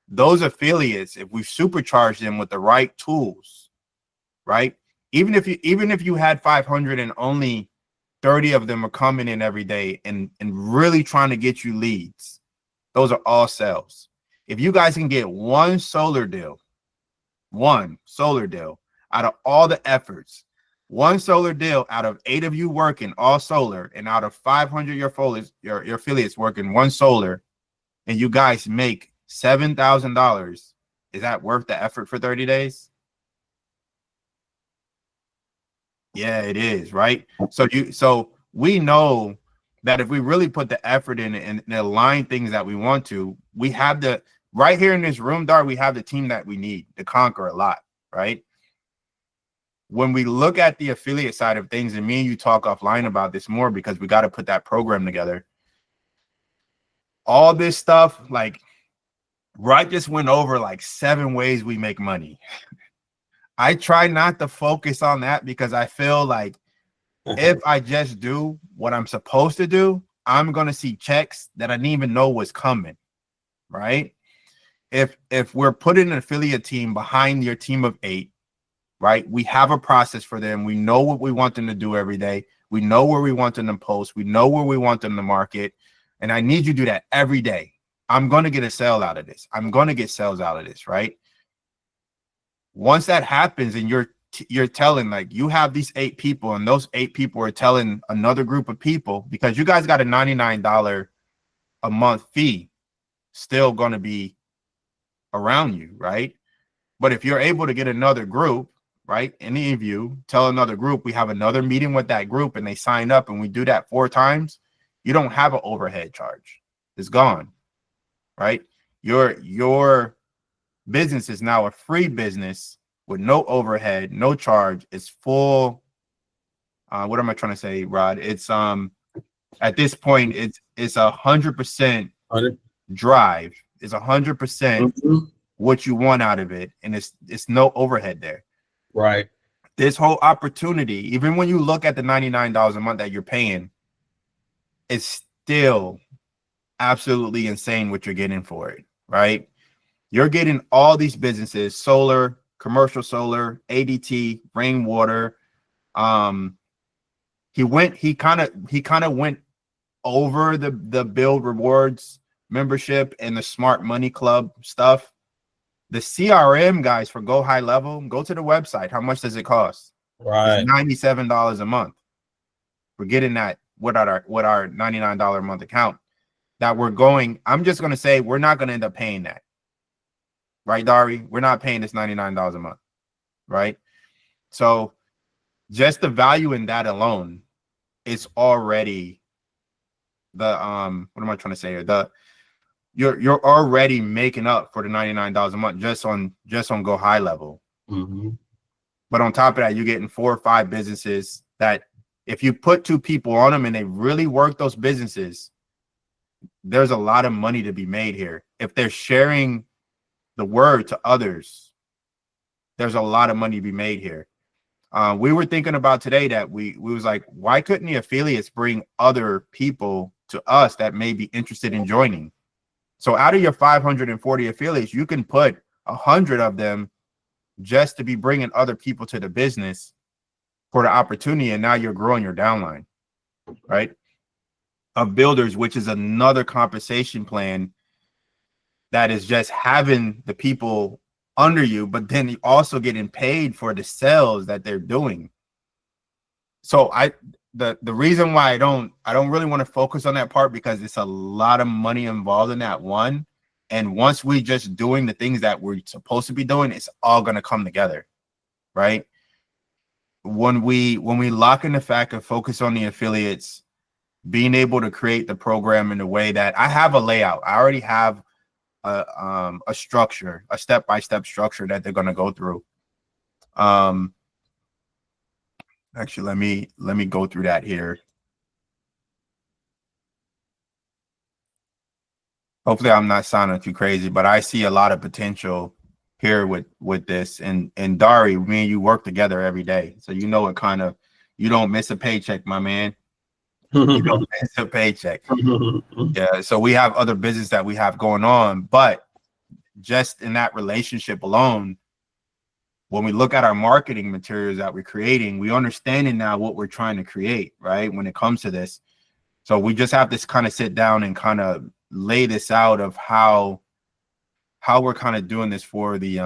those affiliates, if we supercharge them with the right tools, right? Even if you had 500 and only 30 of them are coming in every day and really trying to get you leads, those are all sales. If you guys can get one solar deal out of all the efforts, one solar deal out of 8 of you working all solar, and out of 500 your affiliates working one solar, and you guys make $7,000, is that worth the effort for 30 days? Yeah, it is, right? So we know that if we really put the effort in and align things that we want to, we have the right here in this room, Dar, we have the team that we need to conquer a lot, right? When we look at the affiliate side of things, and me and you talk offline about this more, because we got to put that program together. All this stuff, like, Rod just went over like 7 ways we make money. I try not to focus on that, because I feel like if I just do what I'm supposed to do, I'm going to see checks that I didn't even know was coming, right? If we're putting an affiliate team behind your team of 8, right? We have a process for them. We know what we want them to do every day. We know where we want them to post. We know where we want them to market. And I need you to do that every day. I'm going to get a sale out of this. I'm going to get sales out of this, right? Once that happens, and you're telling, like, you have these 8 people, and those 8 people are telling another group of people, because you guys got a $99 a month fee still going to be around you, right? But if you're able to get another group, right, any of you tell another group, we have another meeting with that group, and they sign up, and we do that 4 times, you don't have an overhead charge. It's gone, right? Your business is now a free business with no overhead, no charge. It's full. What am I trying to say, Rod? It's at this point, it's 100% drive. It's 100% what you want out of it, and it's no overhead there. Right. This whole opportunity, even when you look at the $99 a month that you're paying, it's still absolutely insane what you're getting for it, right? You're getting all these businesses: solar, commercial solar, ADT, rainwater. He kind of went over the Byld rewards membership and the Smart Money Club stuff. The CRM, guys, for Go High Level, go to the website. How much does it cost? Right. It's $97 a month. We're getting that with our $99 a month account that we're going. I'm just going to say we're not going to end up paying that. Right, Dari? We're not paying this $99 a month, right? So just the value in that alone is already the what am I trying to say here? You're already making up for the $99 a month just on Go High Level. Mm-hmm. But on top of that, you're getting 4 or 5 businesses that if you put 2 people on them and they really work those businesses, there's a lot of money to be made here. If they're sharing the word to others, there's a lot of money to be made here. We were thinking about today that we was like, why couldn't the affiliates bring other people to us that may be interested in joining? So out of your 540 affiliates, you can put 100 of them just to be bringing other people to the business for the opportunity, and now you're growing your downline, right? Of builders, which is another compensation plan that is just having the people under you, but then you also getting paid for the sales that they're doing. So the reason why I don't really want to focus on that part, because it's a lot of money involved in that one. And once we just doing the things that we're supposed to be doing, it's all going to come together, right? When we lock in the fact of focus on the affiliates, being able to create the program in a way that I have a layout, I already have a structure, a step-by-step structure that they're going to go through. Actually, let me go through that here. Hopefully I'm not sounding too crazy, but I see a lot of potential here with this. And Dari, me and you work together every day, so you know what kind of, you don't miss a paycheck, my man. You don't miss a paycheck. Yeah, so we have other business that we have going on, but just in that relationship alone, when we look at our marketing materials that we're creating, we understanding now what we're trying to create, right? When it comes to this. So we just have to kind of sit down and kind of lay this out of how we're kind of doing this for the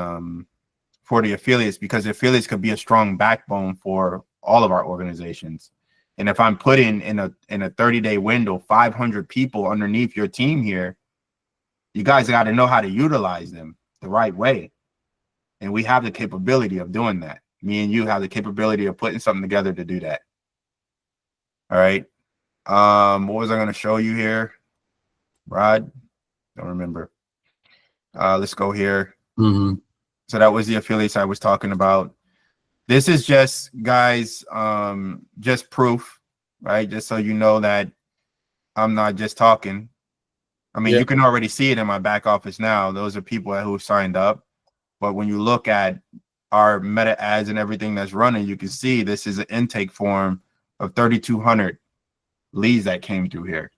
affiliates, because the affiliates could be a strong backbone for all of our organizations. And if I'm putting in a 30-day window 500 people underneath your team here, you guys got to know how to utilize them the right way. And we have the capability of doing that. Me and you have the capability of putting something together to do that. All right. What was I going to show you here? Rod? Don't remember. Let's go here. Mm-hmm. So that was the affiliates I was talking about. This is just, guys, just proof, right? Just so you know that I'm not just talking. I mean, you can already see it in my back office now. Those are people who signed up. But when you look at our meta ads and everything that's running, you can see this is an intake form of 3,200 leads that came through here.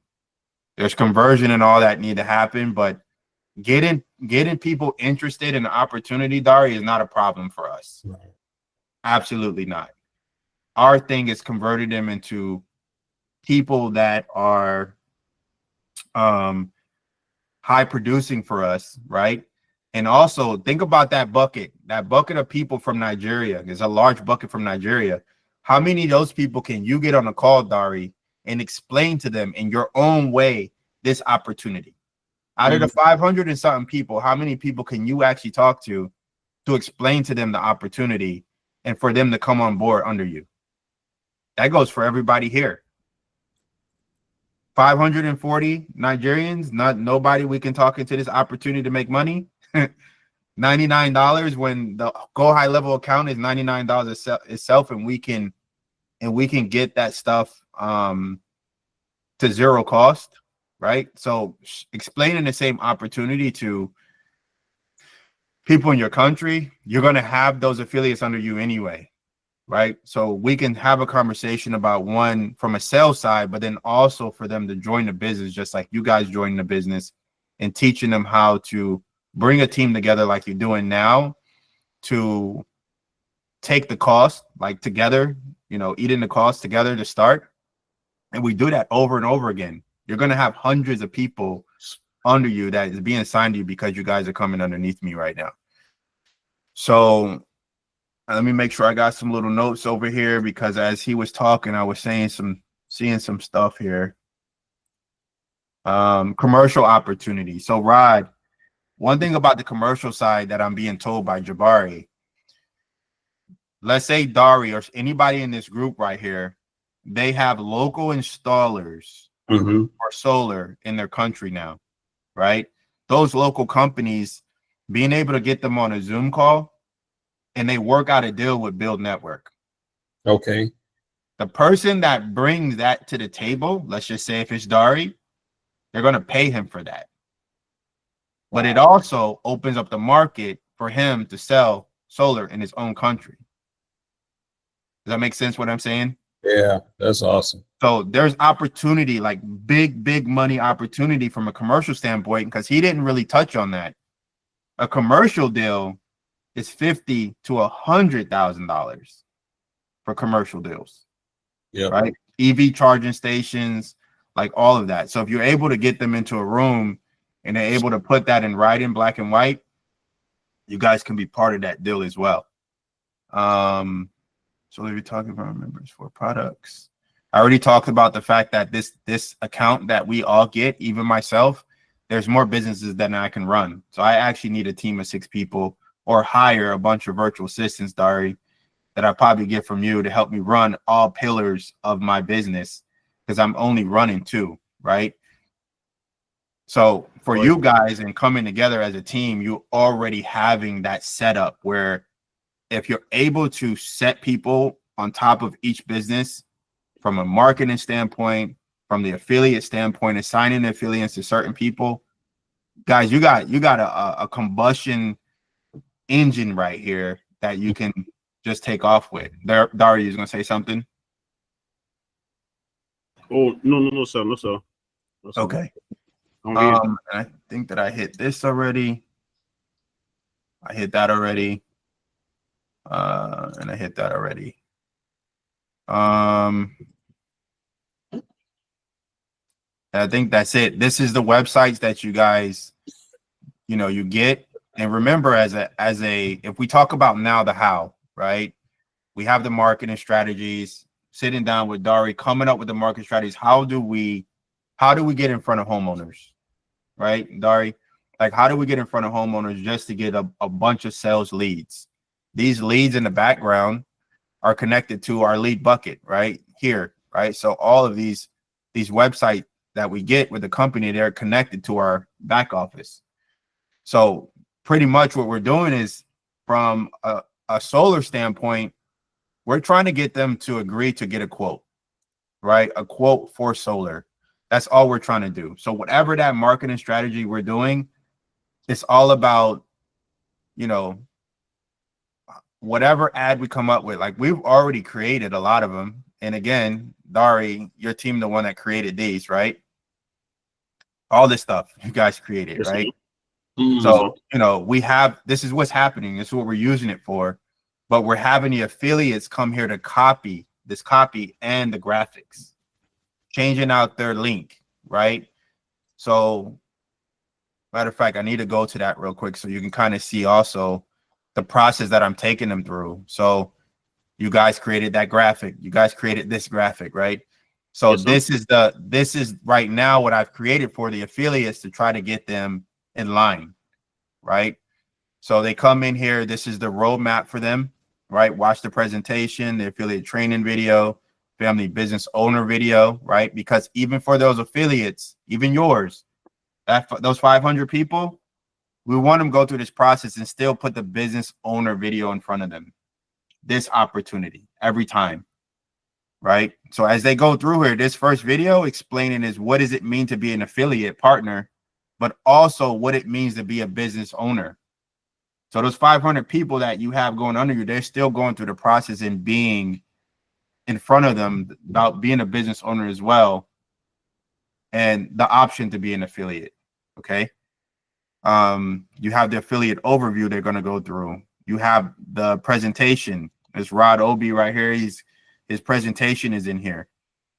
There's conversion and all that need to happen, but getting people interested in the opportunity, Dari, is not a problem for us. Right. Absolutely not. Our thing is converting them into people that are high producing for us, right? And also think about that bucket of people from Nigeria. There's a large bucket from Nigeria. How many of those people can you get on a call, Dari, and explain to them in your own way this opportunity? Out of the 500 and something people, how many people can you actually talk to explain to them the opportunity and for them to come on board under you? That goes for everybody here. 540 Nigerians, nobody we can talk into this opportunity to make money. $99 when the Go High Level account is $99 itself, and we can get that stuff to zero cost, right? So explaining the same opportunity to people in your country, you're going to have those affiliates under you anyway, right? So we can have a conversation about one from a sales side, but then also for them to join the business, just like you guys joining the business, and teaching them how to bring a team together like you're doing now to take the cost, like together, eating the cost together to start. And we do that over and over again. You're going to have hundreds of people under you that is being assigned to you because you guys are coming underneath me right now. So let me make sure I got some little notes over here, because as he was talking, I was seeing some stuff here. Commercial opportunity. So Rod, one thing about the commercial side that I'm being told by Jabari, let's say Dari or anybody in this group right here, they have local installers for solar in their country now, right? Those local companies, being able to get them on a Zoom call, and they work out a deal with Byld Network. Okay. The person that brings that to the table, let's just say if it's Dari, they're going to pay him for that. But it also opens up the market for him to sell solar in his own country. Does that make sense what I'm saying? Yeah, that's awesome. So there's opportunity, like big money opportunity from a commercial standpoint, because he didn't really touch on that. A commercial deal is $50,000 to $100,000 for commercial deals. Yeah. Right. EV charging stations, like all of that. So if you're able to get them into a room and they're able to put that in writing, black and white, you guys can be part of that deal as well. So we're talking about members for products. I already talked about the fact that this account that we all get, even myself, there's more businesses than I can run. So I actually need a team of 6 people or hire a bunch of virtual assistants, Dari, that I probably get from you to help me run all pillars of my business because I'm only running 2, right? So for you guys and coming together as a team, you already having that setup where if you're able to set people on top of each business from a marketing standpoint, from the affiliate standpoint, assigning affiliates to certain people, guys, you got a combustion engine right here that you can just take off with. Dari is gonna say something. Oh, no, sir. No, sir. Okay. I'm here. And I think that I hit this already. I hit that already. And I hit that already. I think that's it. This is the websites that you guys, you get. And remember, as a, if we talk about now the how, right? We have the marketing strategies, sitting down with Dari, coming up with the market strategies. How do we get in front of homeowners, right, Dari? Like, how do we get in front of homeowners just to get a bunch of sales leads? These leads in the background are connected to our lead bucket right here, right? So all of these websites that we get with the company, they're connected to our back office. So pretty much what we're doing is, from a solar standpoint, we're trying to get them to agree to get a quote, right? A quote for solar. That's all we're trying to do. So whatever that marketing strategy we're doing, it's all about, whatever ad we come up with. Like, we've already created a lot of them. And again, Dari, your team, the one that created these, right? All this stuff you guys created, Yes, right? sir. So, we have, this is what's happening. This is what we're using it for. But we're having the affiliates come here to copy this copy and the graphics, changing out their link, right? So, matter of fact, I need to go to that real quick so you can kind of see also the process that I'm taking them through. So you guys created that graphic. You guys created this graphic, right? So yes, this is right now what I've created for the affiliates to try to get them in line, right? So they come in here. This is the roadmap for them, right? Watch the presentation, the affiliate training video, family business owner video, right? Because even for those affiliates, even yours, those 500 people, we want them to go through this process and still put the business owner video in front of them. This opportunity every time, right? So as they go through here, this first video explaining is what does it mean to be an affiliate partner, but also what it means to be a business owner. So those 500 people that you have going under you, they're still going through the process and being in front of them about being a business owner as well, and the option to be an affiliate. Okay. You have the affiliate overview they're going to go through. You have the presentation. It's Rod Obi right here. His presentation is in here.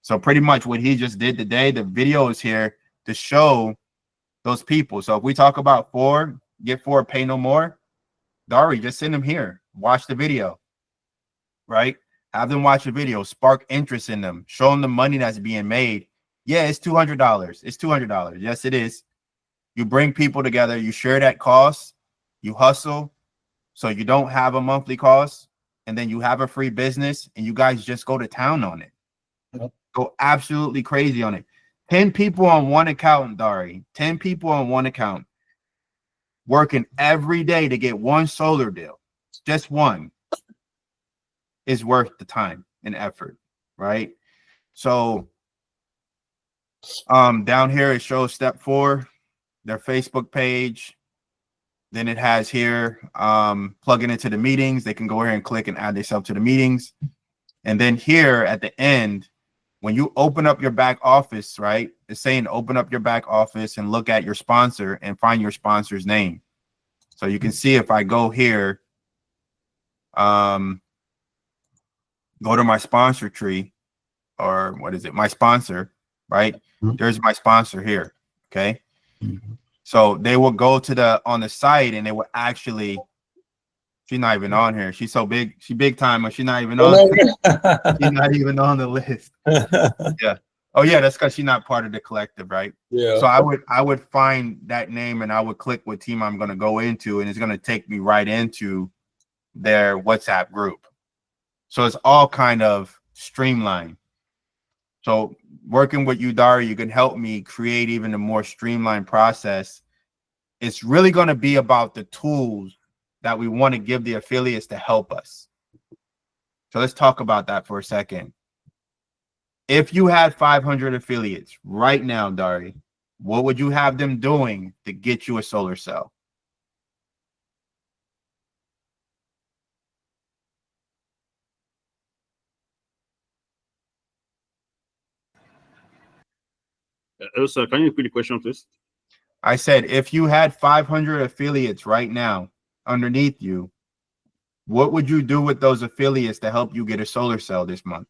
So pretty much what he just did today, the video is here to show those people. So if we talk about 4, get 4, pay no more, Dari, just send them here. Watch the video, right? Have them watch the video, spark interest in them, show them the money that's being made. Yeah, it's $200. It's $200. Yes, it is. You bring people together, you share that cost, you hustle, so you don't have a monthly cost, and then you have a free business, and you guys just go to town on it. Yep. Go absolutely crazy on it. 10 people on one account, Dari, 10 people on one account, working every day to get one solar deal, just one, is worth the time and effort, right? So down here it shows step 4, their Facebook page. Then it has here plugging into the meetings. They can go here and click and add themselves to the meetings. And then here at the end, when you open up your back office, right, it's saying open up your back office and look at your sponsor and find your sponsor's name. So you can see if I go here, go to my sponsor tree, or what is it, my sponsor, right? There's my sponsor here. Okay. So they will go to on the site and they will actually She's not even on here. She's so big. She big time, but she's not even Oh, on. no. She's not even on the list. Yeah. Oh yeah, that's because she's not part of the collective, right? Yeah. So I would find that name and I would click what team I'm going to go into, and it's going to take me right into their WhatsApp group. So it's all kind of streamlined. So working with you, Dari, you can help me create even a more streamlined process. It's really going to be about the tools that we want to give the affiliates to help us. So let's talk about that for a second. If you had 500 affiliates right now, Dari, what would you have them doing to get you a solar cell? Sir, can you repeat the question, please? I said, if you had 500 affiliates right now underneath you, what would you do with those affiliates to help you get a solar cell this month?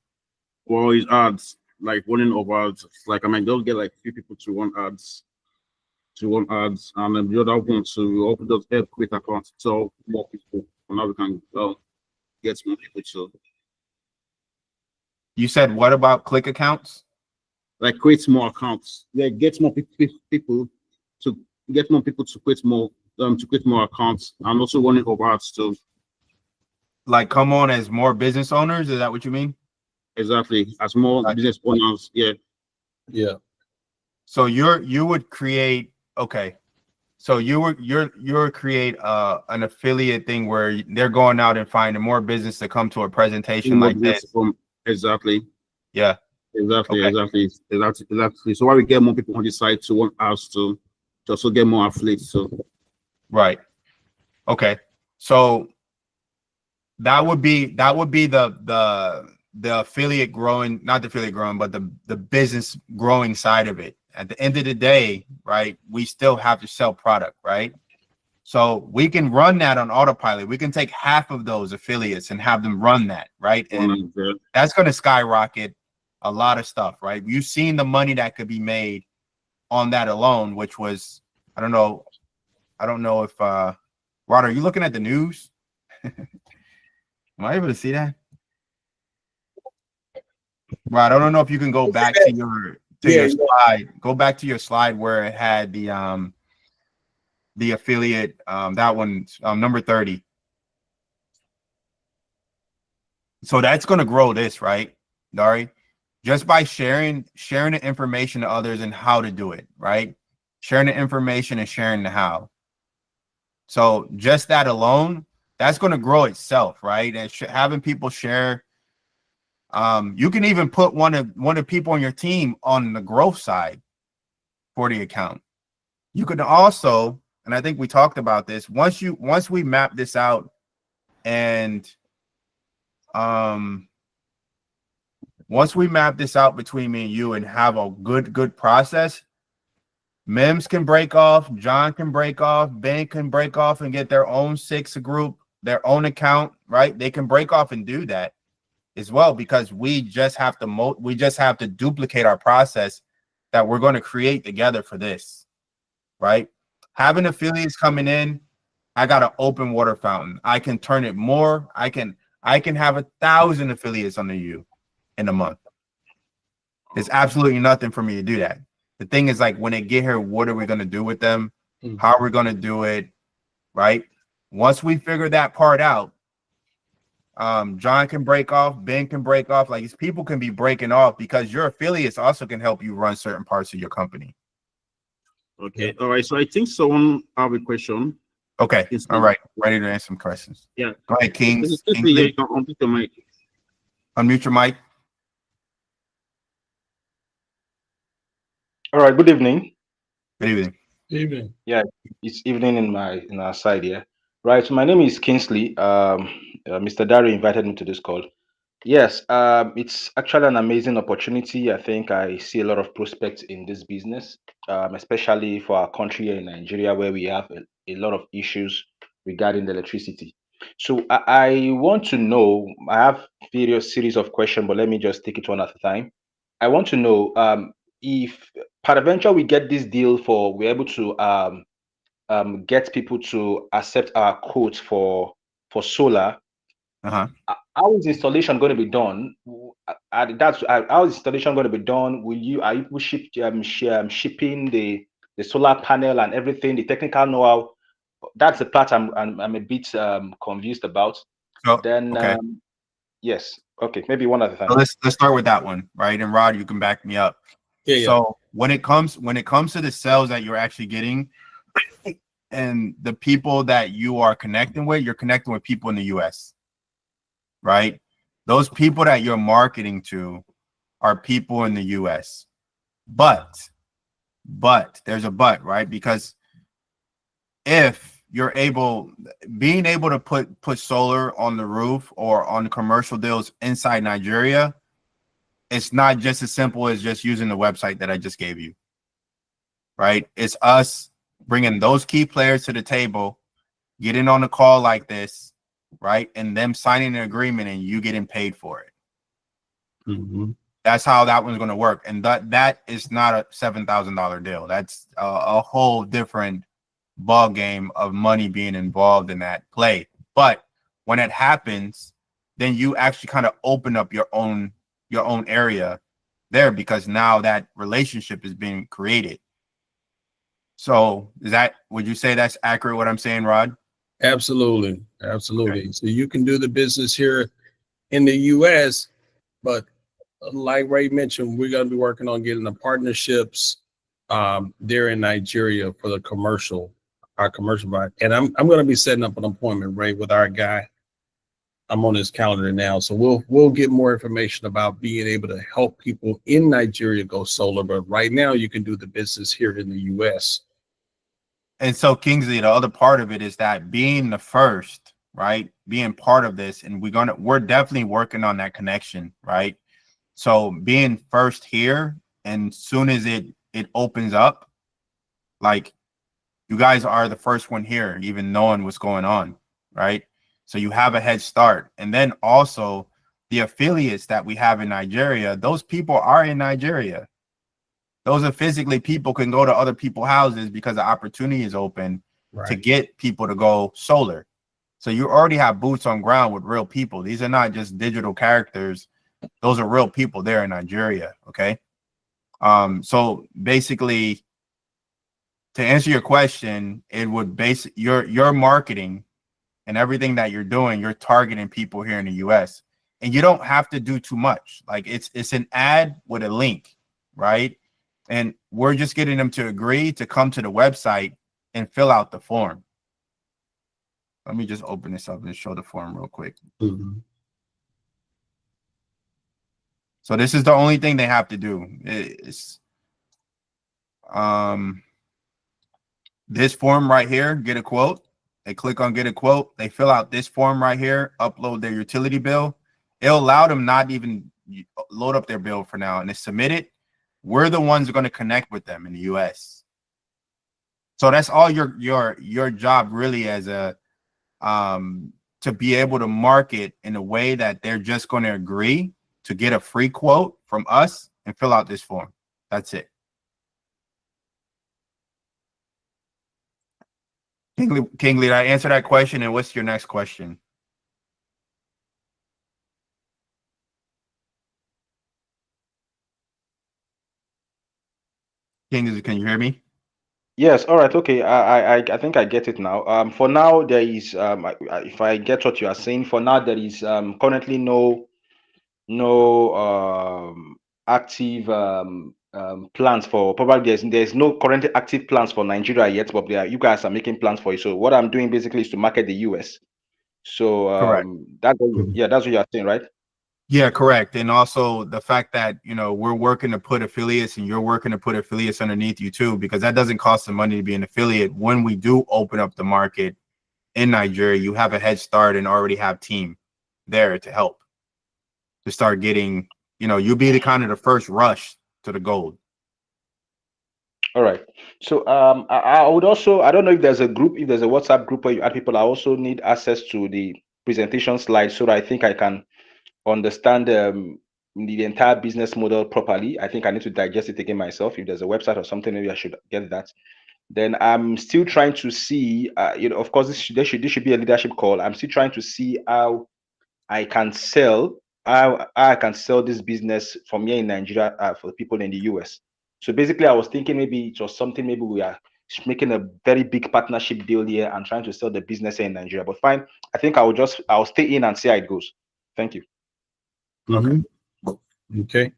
Well, it's ads, like running over ads. Like I might just get like few people to run ads, and then the other one to open those help quick accounts so more people. And now we can get more people to You said, what about click accounts? like create more accounts. Yeah, get more people to get more people to create more accounts, and also running over ads too. Like come on as more business owners? Is that what you mean? Exactly, as more business owners. Yeah. Yeah. So you would create, okay. So you're create an affiliate thing where they're going out and finding more business to come to a presentation like this. Exactly. Yeah. Exactly. Okay. Exactly. So why we get more people on the site to want us to also get more affiliates. So Right. Okay. So that would be the affiliate growing, not the affiliate growing, but the business growing side of it. At the end of the day, right, we still have to sell product, right? So we can run that on autopilot. We can take half of those affiliates and have them run that, right? And that's going to skyrocket a lot of stuff, right? You've seen the money that could be made on that alone, which was, I don't know if Rod, are you looking at the news? Am I able to see that? Rod, I don't know if you can go back to your slide. Go back to your slide where it had the affiliate, that one, number 30. So that's going to grow this, right, Dari? Just by sharing the information to others and how to do it, right? Sharing the information and sharing the how. So just that alone, that's going to grow itself, right? And having people share. You can even put one of the people on your team on the growth side for the account. You could also, and I think we talked about this, once we map this out and once we map this out between me and you and have a good process, Mims can break off, John can break off, Ben can break off and get their own 6 group, their own account, right? They can break off and do that as well, because we just have to duplicate our process that we're going to create together for this, right? Having affiliates coming in, I got an open water fountain. I can turn it more. I can have 1,000 affiliates under you in a month. It's absolutely nothing for me to do that. The thing is, like, when they get here, what are we going to do with them? How are we going to do it? Right? Once we figure that part out, John can break off, Ben can break off. Like, these people can be breaking off because your affiliates also can help you run certain parts of your company. Okay. All right. So I think someone have a question. Okay. All right. Ready to answer some questions. Yeah. Go ahead, Kings. Unmute your mic. Unmute your mic. All right. Good evening. Good evening. Evening. Yeah, it's evening in our side here. Right. So my name is Kingsley. Mr. Dari invited me to this call. Yes. It's actually an amazing opportunity. I think I see a lot of prospects in this business, especially for our country here in Nigeria, where we have a lot of issues regarding the electricity. So I want to know. I have various series of questions, but let me just take it one at a time. I want to know if peradventure we get this deal we're able to get people to accept our quote for for solar, Uh-huh. how is installation going to be done? How is installation going to be done? Are you shipping the solar panel and everything, the technical know-how? That's the part I'm a bit confused about. So Then okay. yes, okay, maybe one at a time. So let's start with that one, right? And Rod, you can back me up. Yeah. So when it comes to the sales that you're actually getting and the people that you are connecting with, you're connecting with people in the US, right? Those people that you're marketing to are people in the US. But there's a but, right? Because if you're being able to put solar on the roof or on commercial deals inside Nigeria, it's not just as simple as just using the website that I just gave you, right? It's us bringing those key players to the table, getting on a call like this, right? And them signing an agreement and you getting paid for it. Mm-hmm. That's how that one's going to work. And that is not a $7,000 deal. That's a whole different ball game of money being involved in that play. But when it happens, then you actually kind of open up your own area there, because now that relationship is being created. So would you say that's accurate what I'm saying, Rod? Absolutely. So you can do the business here in the US, but like Ray mentioned, we're going to be working on getting the partnerships there in Nigeria for the our commercial vibe. And I'm going to be setting up an appointment, Ray, with our guy. I'm on his calendar now. So we'll get more information about being able to help people in Nigeria go solar. But right now you can do the business here in the US. And so, Kingsley, the other part of it is that being the first, right? Being part of this, and we're definitely working on that connection, right? So being first here, and soon as it opens up, like, you guys are the first one here, even knowing what's going on, right? So you have a head start. And then also the affiliates that we have in Nigeria, those people are in Nigeria. Those are physically people can go to other people's houses because the opportunity is open to get people to go solar. So you already have boots on ground with real people. These are not just digital characters. Those are real people there in Nigeria. Okay. So basically, to answer your question, it would your marketing and everything that you're doing, you're targeting people here in the US. And you don't have to do too much. Like it's an ad with a link, right? And we're just getting them to agree to come to the website and fill out the form. Let me just open this up and show the form real quick. Mm-hmm. So this is the only thing they have to do. It's this form right here, get a quote. They click on get a quote. They fill out this form right here, upload their utility bill. It'll allow them not even load up their bill for now, and they submit it. We're the ones going to connect with them in the US. So that's all your job really as a to be able to market in a way that they're just going to agree to get a free quote from us and fill out this form. That's it. Kingsley, did I answer that question? And what's your next question? Kingsley, can you hear me? Yes, all right, okay. I think I get it now. For now, there is if I get what you are saying, for now there is currently no active plans for, probably there's no currently active plans for Nigeria yet, but you guys are making plans for it. So what I'm doing basically is to market the US. So Correct. that's what you're saying, right? Yeah, correct. And also the fact that, we're working to put affiliates and you're working to put affiliates underneath you too, because that doesn't cost them money to be an affiliate. When we do open up the market in Nigeria, you have a head start and already have team there to help to start getting, you'll be the kind of the first rush to the gold. All right. So I would also, I don't know if there's a WhatsApp group where you add people. I also need access to the presentation slides so that I think I can understand the entire business model properly. I think I need to digest it again myself. If there's a website or something, maybe I should get that. Then I'm still trying to see, of course, this should be a leadership call. I'm still trying to see how I can sell, how I can sell this business from here in Nigeria for the people in the US. So basically, I was thinking maybe it was something, maybe we are making a very big partnership deal here and trying to sell the business here in Nigeria. But fine, I think I'll stay in and see how it goes. Thank you. Mhm. Okay.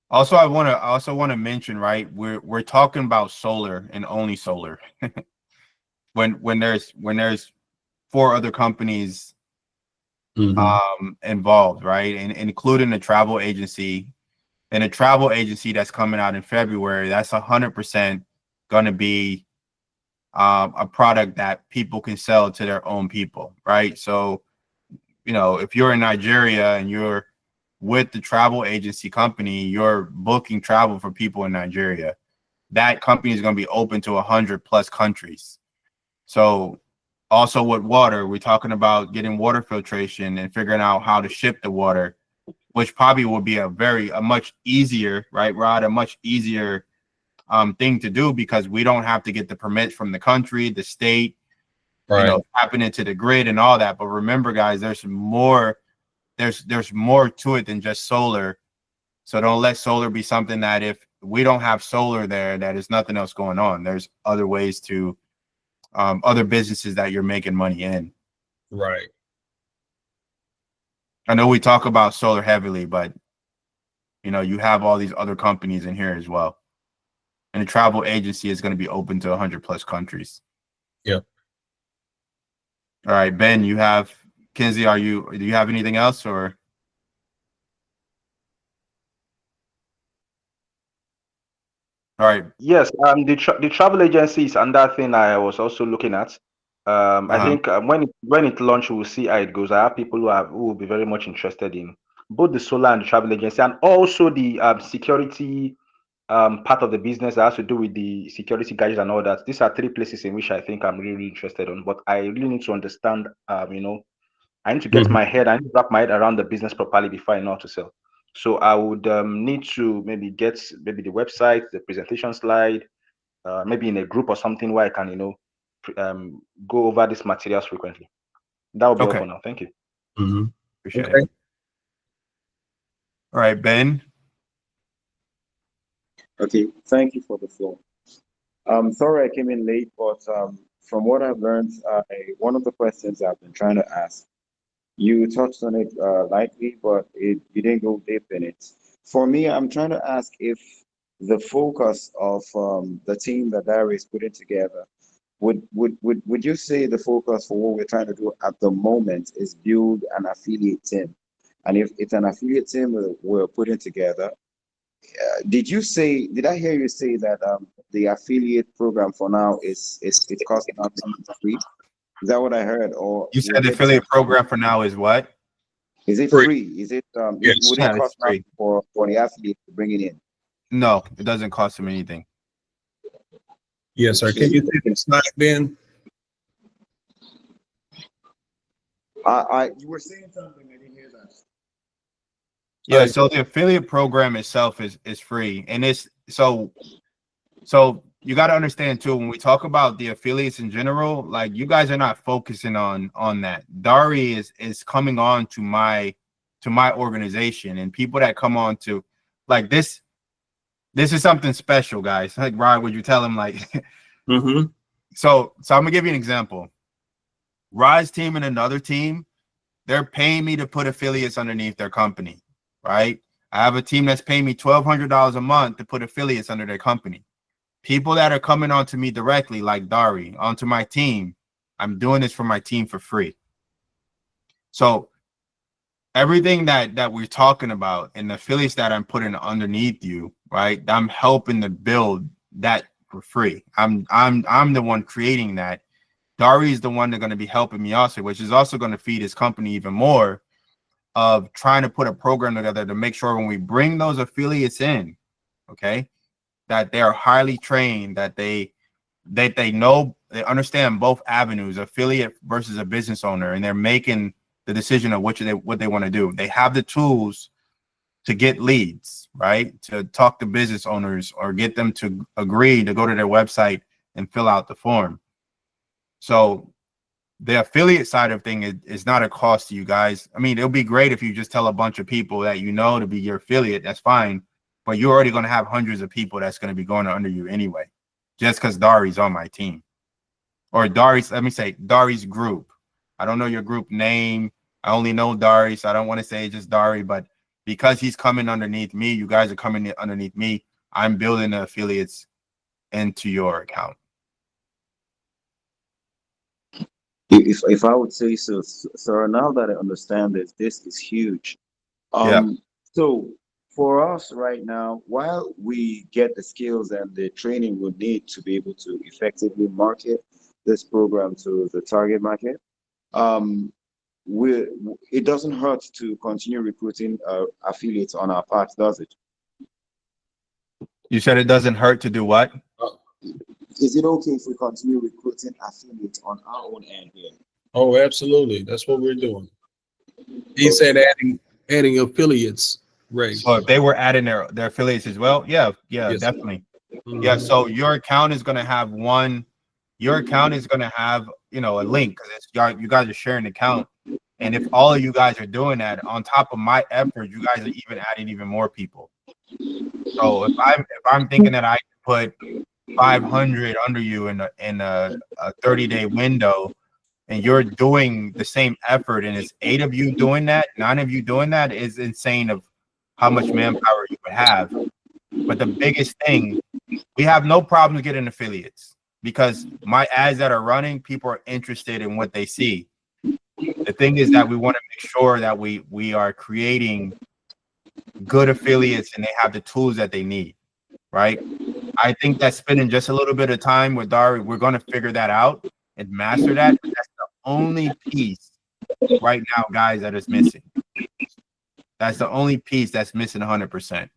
Also, I want to mention, right? We're talking about solar and only solar. when there's 4 other companies involved, right? And including the travel agency, and a travel agency that's coming out in February, that's 100% going to be a product that people can sell to their own people, right? So, if you're in Nigeria and you're with the travel agency company, you're booking travel for people in Nigeria. That company is going to be open to 100+ countries. So also with water, we're talking about getting water filtration and figuring out how to ship the water, which probably will be a much easier, right, Rod, a much easier thing to do, because we don't have to get the permits from the country, the state, Right. tapping into the grid and all that. But remember, guys, there's more to it than just solar. So don't let solar be something that if we don't have solar there, that is nothing else going on. There's other ways to other businesses that you're making money in. Right. I know we talk about solar heavily, but you have all these other companies in here as well. And the travel agency is going to be open to 100+ countries. Yep. All right, Ben, you have Kinsey. Do you have anything else, or? All right. Yes, the travel agency is another thing I was also looking at. I think when it launched, we'll see how it goes. I have people who will be very much interested in both the solar and the travel agency, and also the security part of the business that has to do with the security gadgets and all that. These are 3 places in which I think I'm really interested in. But I really need to understand, I need to get I need to wrap my head around the business properly before I know how to sell. So I would need to maybe get the website, the presentation slide, maybe in a group or something where I can, go over these materials frequently. That will be all for now. Thank you. Appreciate it. All right, Ben. Okay, thank you for the floor. Sorry I came in late, but from what I've learned, one of the questions I've been trying to ask, you touched on it lightly, but you didn't go deep in it. For me, I'm trying to ask if the focus of the team that Larry is putting together, would you say the focus for what we're trying to do at the moment is build an affiliate team? And if it's an affiliate team we're putting together, did I hear you say that the affiliate program for now is costing us free? Is that what I heard? Or you said the affiliate program for now is what? Is it free? Is it Yes. would it cost nothing for the affiliate to bring it in? No, it doesn't cost them anything. Yes, sir. Can you take the slide, Ben? You were saying something, I didn't hear that. Yeah, so the affiliate program itself is free, and it's so you got to understand too, when we talk about the affiliates in general, like, you guys are not focusing on that. Dari is coming on to my organization, and people that come on to, like, this is something special, guys. Like, Rod, would you tell him, like, so I'm gonna give you an example. Rod's team and another team, they're paying me to put affiliates underneath their company, right? I have a team that's paying me $1,200 a month to put affiliates under their company. People that are coming onto me directly, like Dari, onto my team, I'm doing this for my team for free. So everything that we're talking about and the affiliates that I'm putting underneath you, right? I'm helping to build that for free. I'm the one creating that. Dari is the one that's going to be helping me also, which is also going to feed his company even more, of trying to put a program together to make sure when we bring those affiliates in, okay, that they are highly trained, that they know, they understand both avenues, affiliate versus a business owner, and they're making the decision of what they want to do. They have the tools to get leads, right? To talk to business owners or get them to agree to go to their website and fill out the form. So the affiliate side of thing is not a cost to you guys. I mean, it'll be great if you just tell a bunch of people that you know to be your affiliate. That's fine. But you're already going to have hundreds of people that's going to be going under you anyway, just because Dari's on my team. Or Dari's, let me say, Dari's group. I don't know your group name. I only know Dari, so I don't want to say just Dari, but because he's coming underneath me, you guys are coming underneath me, I'm building the affiliates into your account. If I would say so, sir, now that I understand this is huge. Yeah. So for us right now, while we get the skills and the training we need to be able to effectively market this program to the target market, it doesn't hurt to continue recruiting affiliates on our part, does it? You said it doesn't hurt to do what? Is it okay if we continue recruiting affiliates on our own end here? Oh, absolutely. That's what we're doing. He said adding affiliates, Ray. So if they were adding their affiliates as well, yeah, Yes. definitely. Mhm. Yeah, so your account is going to have you know, a link because you guys are sharing an account. And if all of you guys are doing that on top of my effort, you guys are even adding even more people. So if I'm thinking that I put 500 under you in a 30-day window, and you're doing the same effort, and it's 8 of you doing that, 9 of you doing that, is insane of how much manpower you would have. But the biggest thing, we have no problem getting affiliates because my ads that are running, people are interested in what they see. The thing is that we want to make sure that we are creating good affiliates and they have the tools that they need, right? I think that spending just a little bit of time with Dari, we're going to figure that out and master that. But that's the only piece right now, guys, that is missing. That's the only piece that's missing 100%.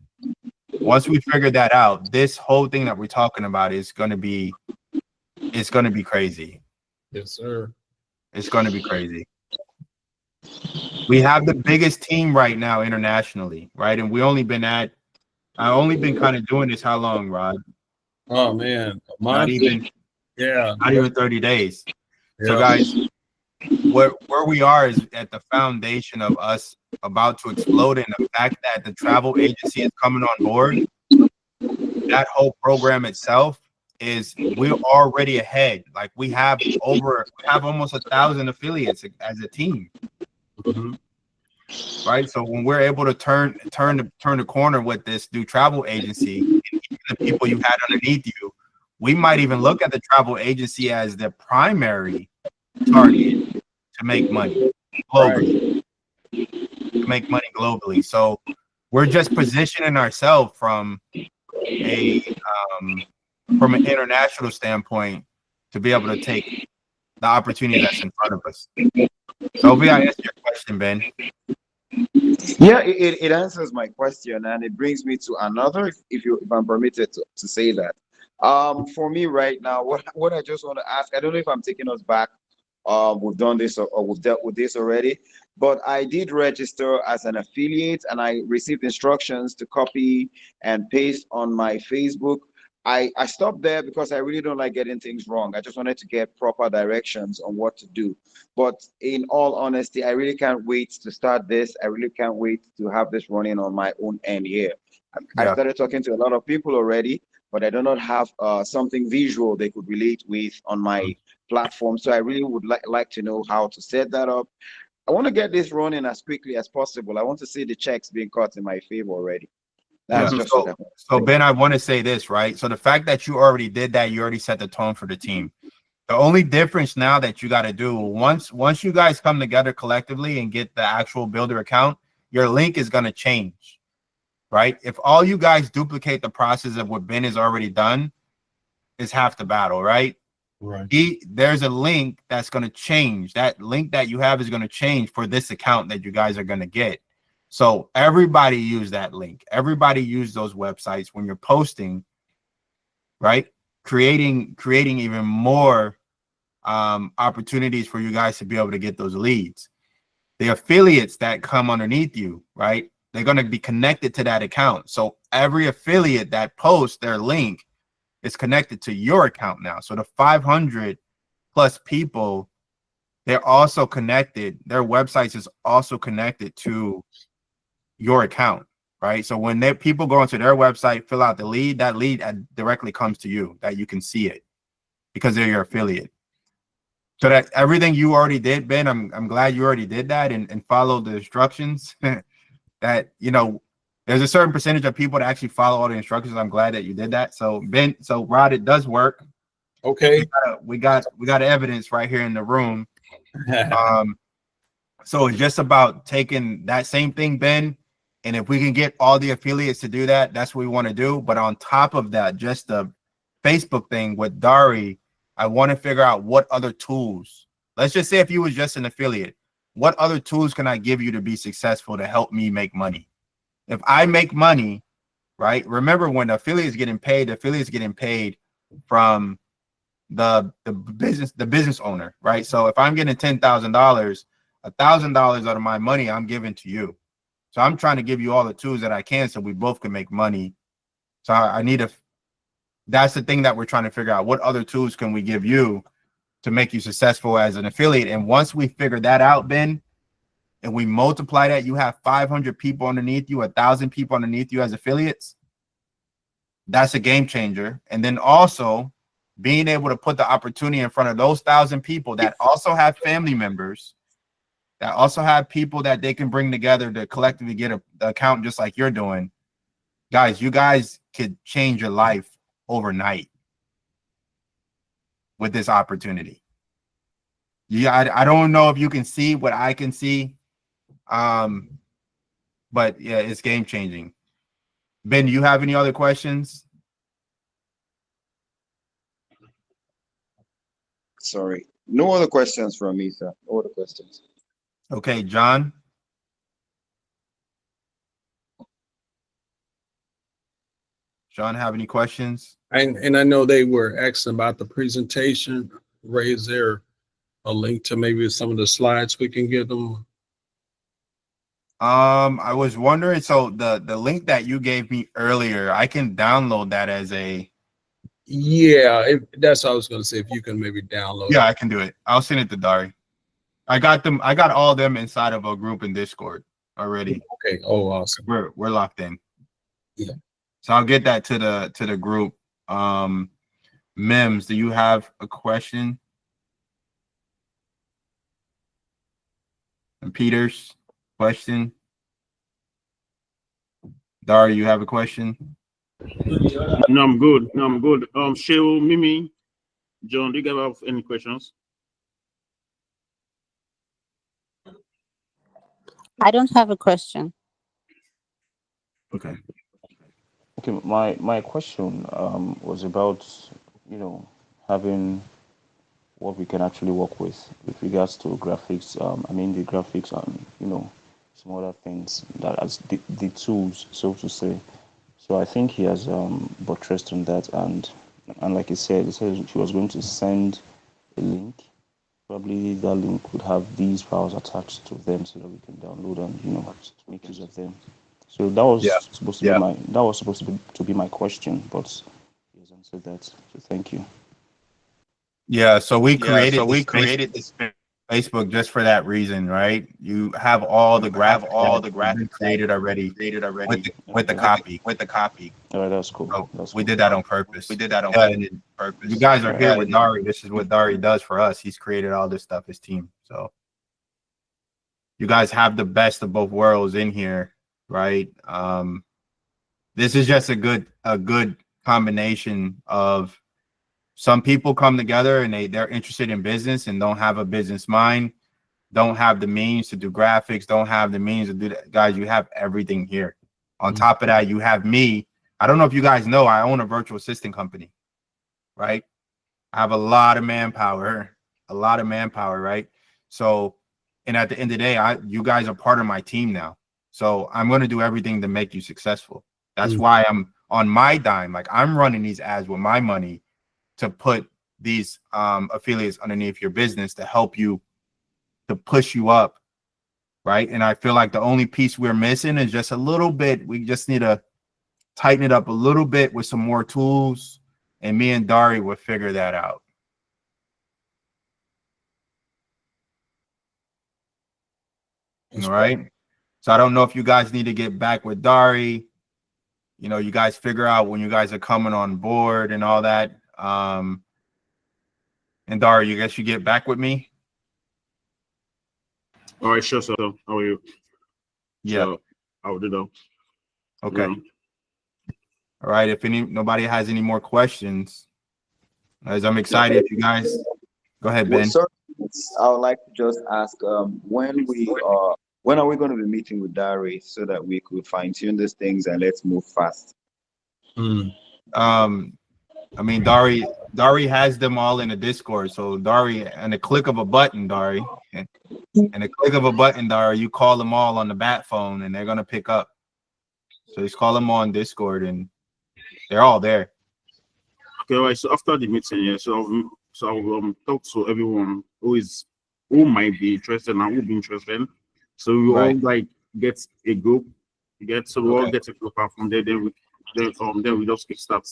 Once we figure that out, this whole thing that we're talking about is going to be crazy. Yes, sir. It's going to be crazy. We have the biggest team right now internationally, right? And I've only been kind of doing this how long, Rod? Oh man, Not even 30 days. Yeah. So guys, where we are is at the foundation of us about to explode, and the fact that the travel agency is coming on board, that whole program itself is we're already ahead. Like we have almost 1,000 affiliates as a team. Mm-hmm. Right. So when we're able to turn the corner with this new travel agency, and even the people you had underneath you, we might even look at the travel agency as the primary target to make money globally. To make money globally. So we're just positioning ourselves from an international standpoint to be able to take the opportunity that's in front of us. So hopefully I answered your question, Ben. Yeah, it answers my question, and it brings me to another, if I'm permitted to say that. For me right now, what I just want to ask, I don't know if I'm taking us back. We've done this or we've dealt with this already, but I did register as an affiliate and I received instructions to copy and paste on my Facebook. I stopped there because I really don't like getting things wrong. I just wanted to get proper directions on what to do. But in all honesty, I really can't wait to start this. I really can't wait to have this running on my own end here. I started talking to a lot of people already, but I do not have something visual they could relate with on my platform. So I really would like to know how to set that up. I want to get this running as quickly as possible. I want to see the checks being cut in my favor already. That's just so Ben, I want to say this, right? So the fact that you already did that, you already set the tone for the team. The only difference now that you got to do once you guys come together collectively and get the actual builder account, your link is going to change, right? If all you guys duplicate the process of what Ben has already done, is half the battle, right? Right. There's a link that's going to change. That link that you have is going to change for this account that you guys are going to get. So everybody use that link. Everybody use those websites when you're posting, right? Creating even more opportunities for you guys to be able to get those leads. The affiliates that come underneath you, right? they're going to be connected to that account. So every affiliate that posts their link is connected to your account now. So the 500 plus people, they're also connected. Their websites is also connected to your account, right? So when people go into their website, fill out the lead, that lead directly comes to you, that you can see it because they're your affiliate. So that everything you already did, Ben, I'm glad you already did that and followed the instructions. That, you know, there's a certain percentage of people that actually follow all the instructions. I'm glad that you did that. So Ben, so Rod, it does work. Okay. We got evidence right here in the room. So it's just about taking that same thing, Ben, and if we can get all the affiliates to do that, that's what we want to do. But on top of that, just the Facebook thing with Dari, I want to figure out what other tools. Let's just say if you was just an affiliate, what other tools can I give you to be successful to help me make money? If I make money, right? Remember, when the affiliate is getting paid, the affiliate is getting paid from the business owner, right? So if I'm getting $10,000, $1,000 out of my money I'm giving to you. So I'm trying to give you all the tools that I can so we both can make money. So I need a, that's the thing that we're trying to figure out. What other tools can we give you to make you successful as an affiliate? And once we figure that out, Ben, and we multiply that, you have 500 people underneath you, 1,000 people underneath you as affiliates. That's a game changer. And then also being able to put the opportunity in front of those 1,000 people that also have family members, that also have people that they can bring together to collectively get an account just like you're doing. Guys, you guys could change your life overnight with this opportunity. Yeah, I don't know if you can see what I can see, but yeah, it's game changing. Ben, do you have any other questions? Sorry. No other questions from me, sir. No other questions. Okay, John. John, have any questions? And I know they were asking about the presentation. Ray, is there a link to maybe some of the slides we can get them? I was wondering, so the link that you gave me earlier, I can download that as a. Yeah, that's what I was going to say. If you can maybe download. Yeah, I can do it. I'll send it to Dari. I got them. I got all of them inside of a group in Discord already. Okay. Oh, awesome. We're locked in. Yeah. So I'll get that to the group. Mims, do you have a question? And Peters, question? Dari, you have a question? No, I'm good. No, I'm good. Cheryl, Mimi, John, do you guys have any questions? I don't have a question. Okay. Okay, my question was about, you know, having what we can actually work with regards to graphics. I mean the graphics and, you know, some other things that as the tools, so to say. So I think he has buttressed on that, and like he said he was going to send a link. Probably that link would have these files attached to them so that we can download and, you know, make use of them. So that was supposed to be my question, but he has answered that. So thank you. Yeah, so we created this Facebook just for that reason, right? You have all the graphics created already with the copy. All right, that's cool. So we did that on purpose. You guys are here with Dari. This is what Dari does for us. He's created all this stuff, his team. So you guys have the best of both worlds in here, right? This is just a good combination of some people come together and they're interested in business and don't have a business mind, don't have the means to do graphics, don't have the means to do that. Guys, you have everything here. On top of that, you have me. I don't know if you guys know, I own a virtual assistant company, right? I have a lot of manpower, right? So, and at the end of the day, you guys are part of my team now. So I'm going to do everything to make you successful. That's why I'm on my dime. Like, I'm running these ads with my money to put these affiliates underneath your business to help you, to push you up right? And I feel like the only piece we're missing is just a little bit. We just need to tighten it up a little bit with some more tools, and me and Dari will figure that out. All right. So I don't know if you guys need to get back with Dari. You know, you guys figure out when you guys are coming on board and all that. And Dari, you guess you get back with me? All right, sure. So, how are you? Yeah. So, I will do that. Okay. Yeah. All right. If nobody has any more questions, as I'm excited, if you guys go ahead, Ben. Sir, I would like to just ask, when are we going to be meeting with Dari so that we could fine tune these things and let's move fast? I mean, Dari has them all in the Discord. So Dari, and a click of a button, Dari, and a click of a button, Dari, you call them all on the bat phone, and they're gonna pick up. So just call them on Discord, and they're all there. Okay, all right. So after the meeting, yeah. So I will talk to everyone who might be interested and who will be interested. So we all like get a group. We all get a group, and from there, then we just kick start.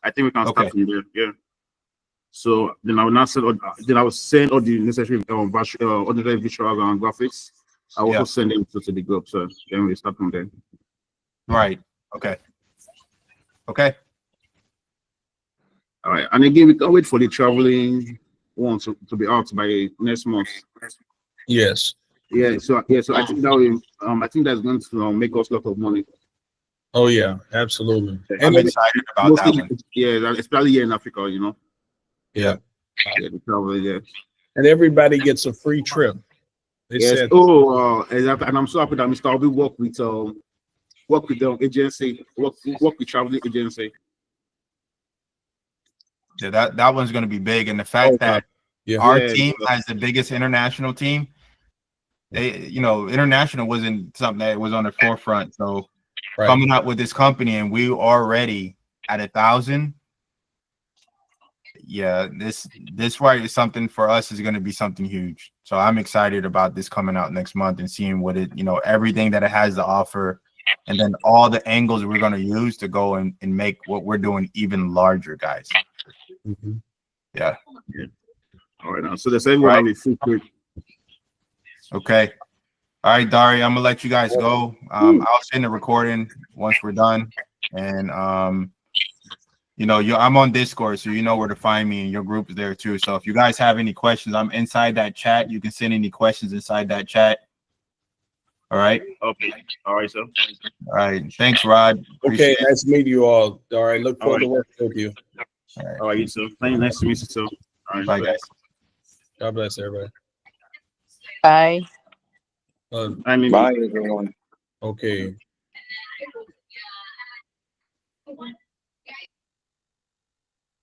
I think we can start from there. Yeah. So then I will now send. Then I will send all the necessary visuals and graphics. I will also send them to the group. So then we start from there. Right. Okay. Okay. All right. And again, we can't wait for the traveling one to be out by next month. Yes. Yeah. So I think that will, I think that's going to make us a lot of money. Oh yeah, absolutely. I'm excited about that one. Yeah, especially here in Africa, you know. Yeah. Yeah, the travel, yeah. And everybody gets a free trip. They said, exactly. And I'm so happy that Mr. Obi work with the agency, work with traveling agency. Yeah, that one's going to be big, and the fact that our team has the biggest international team, international wasn't something that was on the forefront. So coming out with this company, and we already at 1,000. Yeah, this right is something for us is going to be something huge. So I'm excited about this coming out next month and seeing what it, everything that it has to offer, and then all the angles we're going to use to go and make what we're doing even larger, guys. Yeah. All right, now so the same one will be full quick. Okay. All right, Dari, I'm gonna let you guys go. I'll send the recording once we're done, and I'm on Discord, so you know where to find me, and your group is there too. So if you guys have any questions, I'm inside that chat. You can send any questions inside that chat. All right. Okay. All right, sir. All right. Thanks, Rod. Okay. Nice to meet you all. All right. Look forward to working with you. All right, you too. Nice to meet you too. All right. Bye, guys. God bless everybody. Bye. Bye, everyone. Okay.